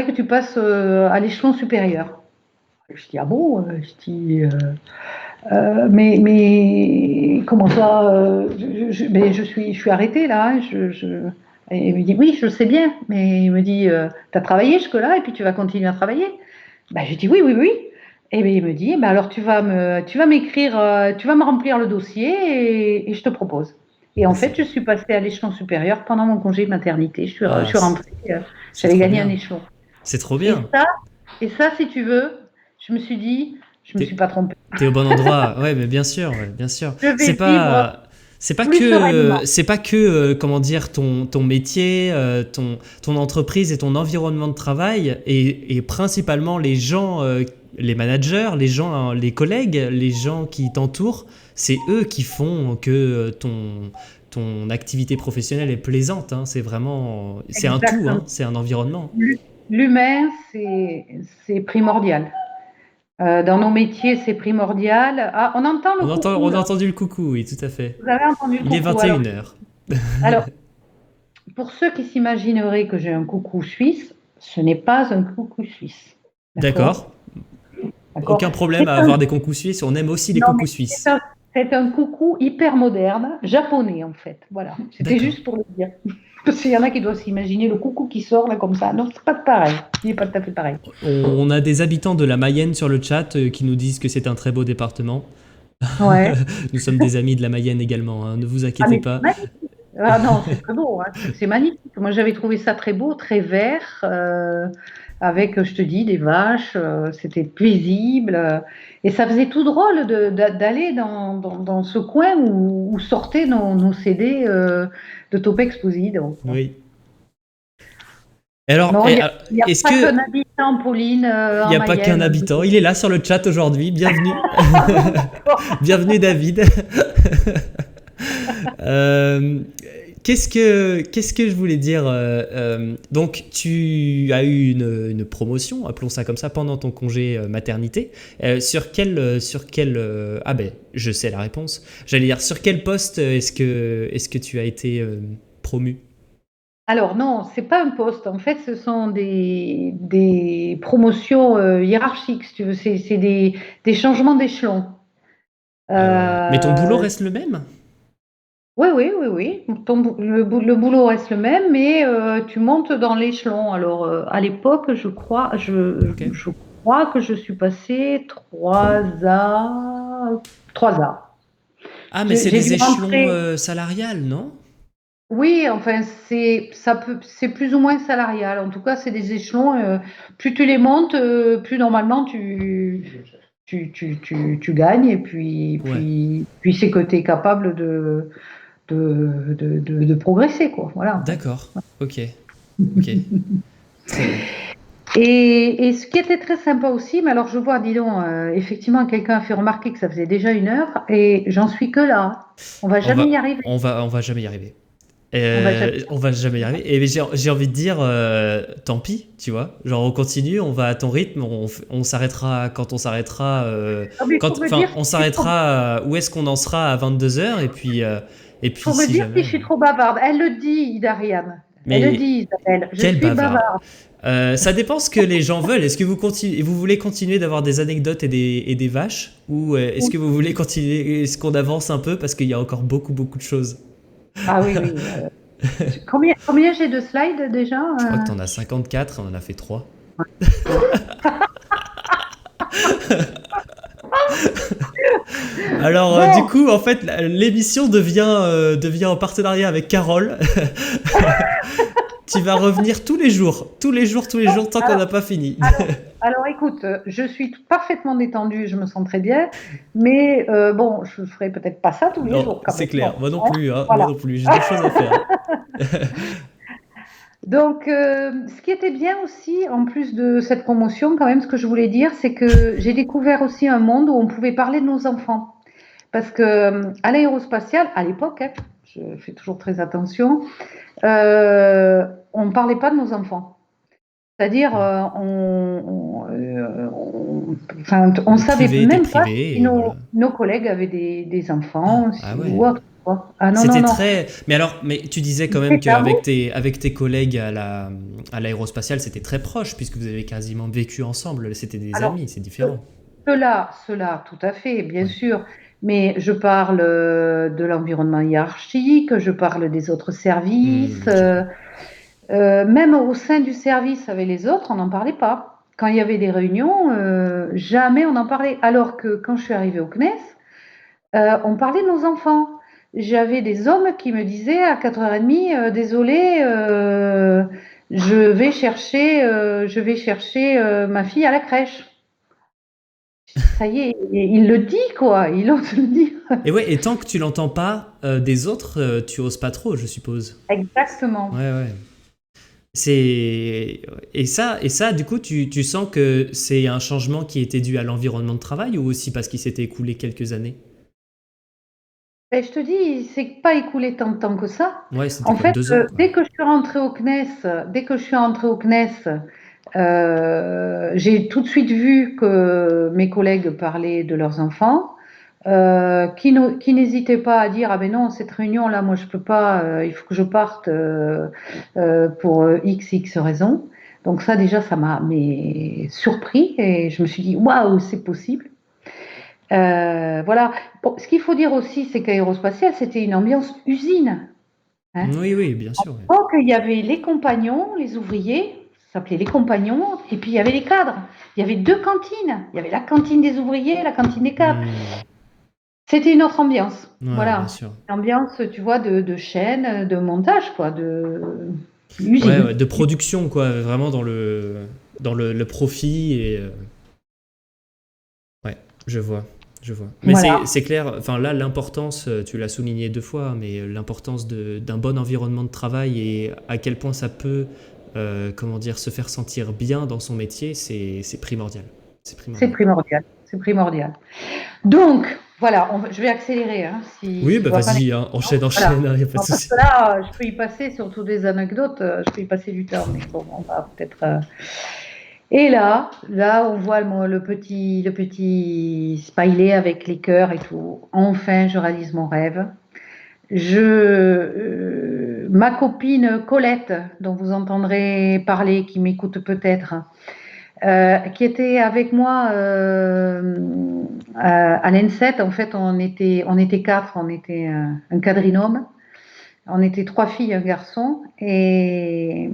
Speaker 2: que tu passes à l'échelon supérieur. Je dis, ah bon? Je dis, Mais comment ça mais je suis arrêtée là. Hein, et il me dit oui, je sais bien. Mais il me dit tu as travaillé jusque-là et puis tu vas continuer à travailler. Ben, je dis oui, oui, oui. Et bien, il me dit ben alors tu vas m'écrire, tu vas me remplir le dossier et je te propose. Et en fait, je suis passée à l'échelon supérieur pendant mon congé de maternité. Je
Speaker 1: Ah,
Speaker 2: suis rentrée,
Speaker 1: c'est
Speaker 2: j'avais
Speaker 1: trop
Speaker 2: gagné un
Speaker 1: bien.
Speaker 2: échelon.
Speaker 1: C'est trop
Speaker 2: Et
Speaker 1: bien.
Speaker 2: ça, et ça, si tu veux, je me suis dit, je me suis
Speaker 1: T'es,
Speaker 2: pas trompée.
Speaker 1: t'es au bon endroit. Ouais, mais bien sûr, ouais, bien sûr.
Speaker 2: Je vais vivre plus sereinement.
Speaker 1: C'est pas que, comment dire, ton métier, ton entreprise et ton environnement de travail et principalement les gens, les managers, les gens, hein, les collègues, les gens qui t'entourent, c'est eux qui font que ton activité professionnelle est plaisante, hein. C'est vraiment, c'est un tout, hein.
Speaker 2: Exactement.
Speaker 1: C'est un environnement.
Speaker 2: L'humain, c'est primordial. Dans nos métiers, c'est primordial. Ah, on entend le coucou
Speaker 1: On a
Speaker 2: là.
Speaker 1: entendu le coucou, oui, tout à fait.
Speaker 2: Vous avez entendu le
Speaker 1: Il est
Speaker 2: coucou.
Speaker 1: 21h.
Speaker 2: Alors, pour ceux qui s'imagineraient que j'ai un coucou suisse, ce n'est pas un coucou suisse. D'accord?
Speaker 1: D'accord.
Speaker 2: D'accord?
Speaker 1: Aucun problème
Speaker 2: C'est
Speaker 1: à
Speaker 2: un,
Speaker 1: avoir des coucous suisses. On aime aussi les
Speaker 2: non,
Speaker 1: coucous
Speaker 2: mais
Speaker 1: suisses.
Speaker 2: c'est un coucou hyper moderne, japonais en fait. Voilà. C'était
Speaker 1: D'accord.
Speaker 2: juste pour le dire. Parce qu'il y en a qui doivent s'imaginer le coucou qui sort là comme ça. Non, c'est pas pareil. Il n'est pas tout à fait pareil.
Speaker 1: On a des habitants de la Mayenne sur le chat qui nous disent que c'est un très beau département.
Speaker 2: Ouais.
Speaker 1: Nous sommes des amis de la Mayenne également, hein, ne vous
Speaker 2: Ah,
Speaker 1: inquiétez
Speaker 2: mais c'est
Speaker 1: pas.
Speaker 2: magnifique. Ah non, c'est très beau, hein. C'est magnifique. Moi, j'avais trouvé ça très beau, très vert, avec, je te dis, des vaches. C'était paisible. Et ça faisait tout drôle d'aller dans ce coin où sortaient nos CD de Topex Exposito.
Speaker 1: Oui. Alors,
Speaker 2: Non, il y a
Speaker 1: est-ce
Speaker 2: pas
Speaker 1: que
Speaker 2: qu'un habitant, Pauline,
Speaker 1: il
Speaker 2: en
Speaker 1: n'y a pas qu'un
Speaker 2: Mayenne.
Speaker 1: habitant? Il est là sur le chat aujourd'hui. Bienvenue. Bienvenue David. Euh, qu'est-ce que je voulais dire donc, tu as eu une promotion, appelons ça comme ça, pendant ton congé maternité. Sur quel ah ben, je sais la réponse. J'allais dire, sur quel poste est-ce que tu as été promu?
Speaker 2: Alors non, c'est pas un poste. En fait, ce sont des promotions hiérarchiques, si tu veux. C'est des changements d'échelon.
Speaker 1: Mais ton boulot
Speaker 2: Euh,
Speaker 1: reste le même?
Speaker 2: oui, oui, oui, oui. Le boulot reste le même, mais tu montes dans l'échelon. Alors, à l'époque,
Speaker 1: Ok.
Speaker 2: je crois que je suis passée 3 A, 3 A.
Speaker 1: Ah, mais c'est
Speaker 2: J'ai
Speaker 1: des
Speaker 2: dû
Speaker 1: échelons
Speaker 2: rentrer.
Speaker 1: salariales, non?
Speaker 2: Oui, enfin, c'est plus ou moins salarial. En tout cas, c'est des échelons. Plus tu les montes, plus normalement tu gagnes. Et
Speaker 1: Ouais.
Speaker 2: puis c'est que tu es capable de progresser, quoi. Voilà, en fait.
Speaker 1: D'accord. Ok. Ok. Très bien.
Speaker 2: Et ce qui était très sympa aussi, mais alors je vois, dis donc, effectivement, quelqu'un a fait remarquer que ça faisait déjà 1 heure et j'en suis que là. On va jamais y arriver.
Speaker 1: On va jamais y arriver.
Speaker 2: On va jamais.
Speaker 1: On va jamais y arriver. Et j'ai envie de dire, tant pis, tu vois. Genre, on continue, on va à ton rythme, on s'arrêtera quand on s'arrêtera.
Speaker 2: Non, mais
Speaker 1: Quand, enfin, on s'arrêtera où est-ce qu'on en sera à 22h. Et puis
Speaker 2: faut me
Speaker 1: si
Speaker 2: dire si
Speaker 1: jamais.
Speaker 2: je suis trop bavarde. Elle le dit, Dariane. Elle le
Speaker 1: Mais
Speaker 2: dit, Isabelle. Je
Speaker 1: quel
Speaker 2: suis
Speaker 1: bavard.
Speaker 2: bavarde.
Speaker 1: Ça dépend ce que les gens veulent. Est-ce que vous voulez continuer d'avoir des anecdotes et des vaches? Ou est-ce que vous voulez continuer? Est-ce qu'on avance un peu? Parce qu'il y a encore beaucoup de choses.
Speaker 2: Ah oui, oui. Combien j'ai de slides déjà?
Speaker 1: Je crois que t'en as 54, on en a fait 3. Alors, du
Speaker 2: Bon,
Speaker 1: coup, en fait, l'émission devient en partenariat avec Carole. Tu vas revenir tous les jours, tant qu'on
Speaker 2: alors,
Speaker 1: n'a pas fini.
Speaker 2: alors, écoute, je suis parfaitement détendue, je me sens très bien, mais bon, je ne ferai peut-être pas ça tous les
Speaker 1: Non,
Speaker 2: jours quand
Speaker 1: c'est
Speaker 2: même. Bon,
Speaker 1: clair. Moi non
Speaker 2: hein,
Speaker 1: plus, hein. Moi
Speaker 2: voilà.
Speaker 1: non plus. J'ai des choses à faire.
Speaker 2: Donc, ce qui était bien aussi, en plus de cette promotion, quand même, ce que je voulais dire, c'est que j'ai découvert aussi un monde où on pouvait parler de nos enfants. Parce que à l'aérospatiale, à l'époque, hein, je fais toujours très attention, on ne parlait pas de nos enfants. C'est-à-dire, enfin, on ne
Speaker 1: Le
Speaker 2: savait
Speaker 1: privé était
Speaker 2: même pas
Speaker 1: privé,
Speaker 2: si
Speaker 1: et voilà.
Speaker 2: nos collègues avaient des
Speaker 1: Ah,
Speaker 2: enfants
Speaker 1: ah
Speaker 2: ou
Speaker 1: ouais.
Speaker 2: autre. Quoi. Ah non, non,
Speaker 1: C'était
Speaker 2: non.
Speaker 1: très. Mais alors, mais tu disais quand même
Speaker 2: C'est tabou.
Speaker 1: qu'avec avec tes collègues à l'aérospatiale, c'était très proche, puisque vous avez quasiment vécu ensemble. C'était des
Speaker 2: Alors,
Speaker 1: amis, c'est différent.
Speaker 2: Cela, tout à fait, bien
Speaker 1: Ouais.
Speaker 2: sûr. Mais je parle de l'environnement hiérarchique, je parle des autres services.
Speaker 1: Je vois.
Speaker 2: Même au sein du service avec les autres, on n'en parlait pas. Quand il y avait des réunions, jamais on en parlait. Alors que quand je suis arrivée au CNES, on parlait de nos enfants. J'avais des hommes qui me disaient à 4h30, désolé, je vais chercher ma fille à la crèche. Ça y est, il le dit quoi, il ose le dire.
Speaker 1: Et ouais, et tant que tu l'entends pas des autres, tu oses pas trop, je suppose. Ouais,
Speaker 2: Exactement.
Speaker 1: ouais. C'est et ça, du coup, tu sens que c'est un changement qui était dû à l'environnement de travail ou aussi parce qu'il s'était écoulé quelques années?
Speaker 2: Et je te dis, il s'est pas écoulé tant de temps que ça.
Speaker 1: Ouais, c'était
Speaker 2: En
Speaker 1: comme
Speaker 2: fait,
Speaker 1: 2 ans, quoi.
Speaker 2: dès que je suis rentrée au CNES, j'ai tout de suite vu que mes collègues parlaient de leurs enfants, qui n'hésitaient pas à dire: «Ah ben non, cette réunion-là, moi je peux pas, il faut que je parte, pour, X raisons». Donc ça déjà, ça m'a mais surpris et je me suis dit: «Waouh, c'est possible». Voilà. Bon, ce qu'il faut dire aussi, c'est qu'Aérospatiale, c'était une ambiance usine, hein.
Speaker 1: Oui, oui, bien sûr. Ouais.
Speaker 2: Donc, il y avait les compagnons, les ouvriers, ça s'appelait les compagnons, et puis il y avait les cadres. Il y avait deux cantines. Il y avait la cantine des ouvriers et la cantine des cadres.
Speaker 1: Hmm.
Speaker 2: C'était une autre ambiance.
Speaker 1: Ouais, bien
Speaker 2: Voilà.
Speaker 1: sûr.
Speaker 2: Une ambiance, tu vois, de chaîne, de montage, quoi, de
Speaker 1: Ouais, ouais,
Speaker 2: usine.
Speaker 1: de production, quoi, vraiment dans le profit et ouais, je vois, je vois. Mais c'est
Speaker 2: Voilà.
Speaker 1: c'est clair. Enfin là, l'importance, tu l'as souligné 2 fois, mais l'importance d'un bon environnement de travail et à quel point ça peut, comment dire, se faire sentir bien dans son métier, c'est primordial. C'est
Speaker 2: C'est
Speaker 1: primordial.
Speaker 2: primordial. C'est primordial. Donc, voilà, je vais accélérer, hein,
Speaker 1: Oui,
Speaker 2: si je
Speaker 1: bah
Speaker 2: vois pas les
Speaker 1: vas-y, hein,
Speaker 2: questions.
Speaker 1: enchaîne,
Speaker 2: Voilà.
Speaker 1: enchaîne, y a pas de
Speaker 2: Non, parce
Speaker 1: souci.
Speaker 2: que là, je peux y passer sur toutes les anecdotes, je peux y passer du temps, mais bon, on va peut-être. Et là, on voit le petit smiley avec les cœurs et tout. Enfin, je réalise mon rêve. Ma copine Colette, dont vous entendrez parler, qui m'écoute peut-être, qui était avec moi à l'ENSET. En fait, on était quatre, on était un quadrinôme. On était trois filles, un garçon, et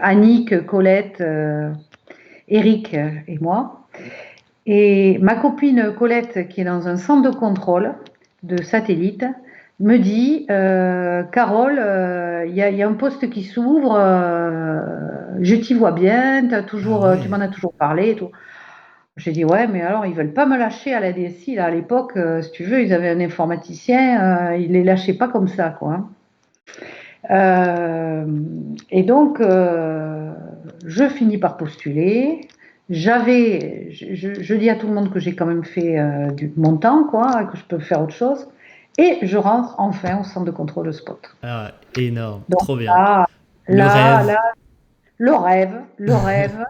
Speaker 2: Annick, Colette, Eric et moi. Et ma copine Colette, qui est dans un centre de contrôle de satellite, me dit, Carole, il y a un poste qui s'ouvre, je t'y vois bien,
Speaker 1: Ah
Speaker 2: tu
Speaker 1: ouais.
Speaker 2: m'en as toujours parlé et tout. J'ai dit, ouais, mais alors ils veulent pas me lâcher à la DSI. Là, à l'époque, si tu veux, ils avaient un informaticien, ils les lâchaient pas comme ça, quoi, hein. Euh, et donc, je finis par postuler. Je dis à tout le monde que j'ai quand même fait mon temps, quoi, que je peux faire autre chose. Et je rentre enfin au centre de contrôle de spot.
Speaker 1: Ah, énorme,
Speaker 2: Donc
Speaker 1: trop bien.
Speaker 2: là,
Speaker 1: Le
Speaker 2: là,
Speaker 1: rêve.
Speaker 2: là, le rêve.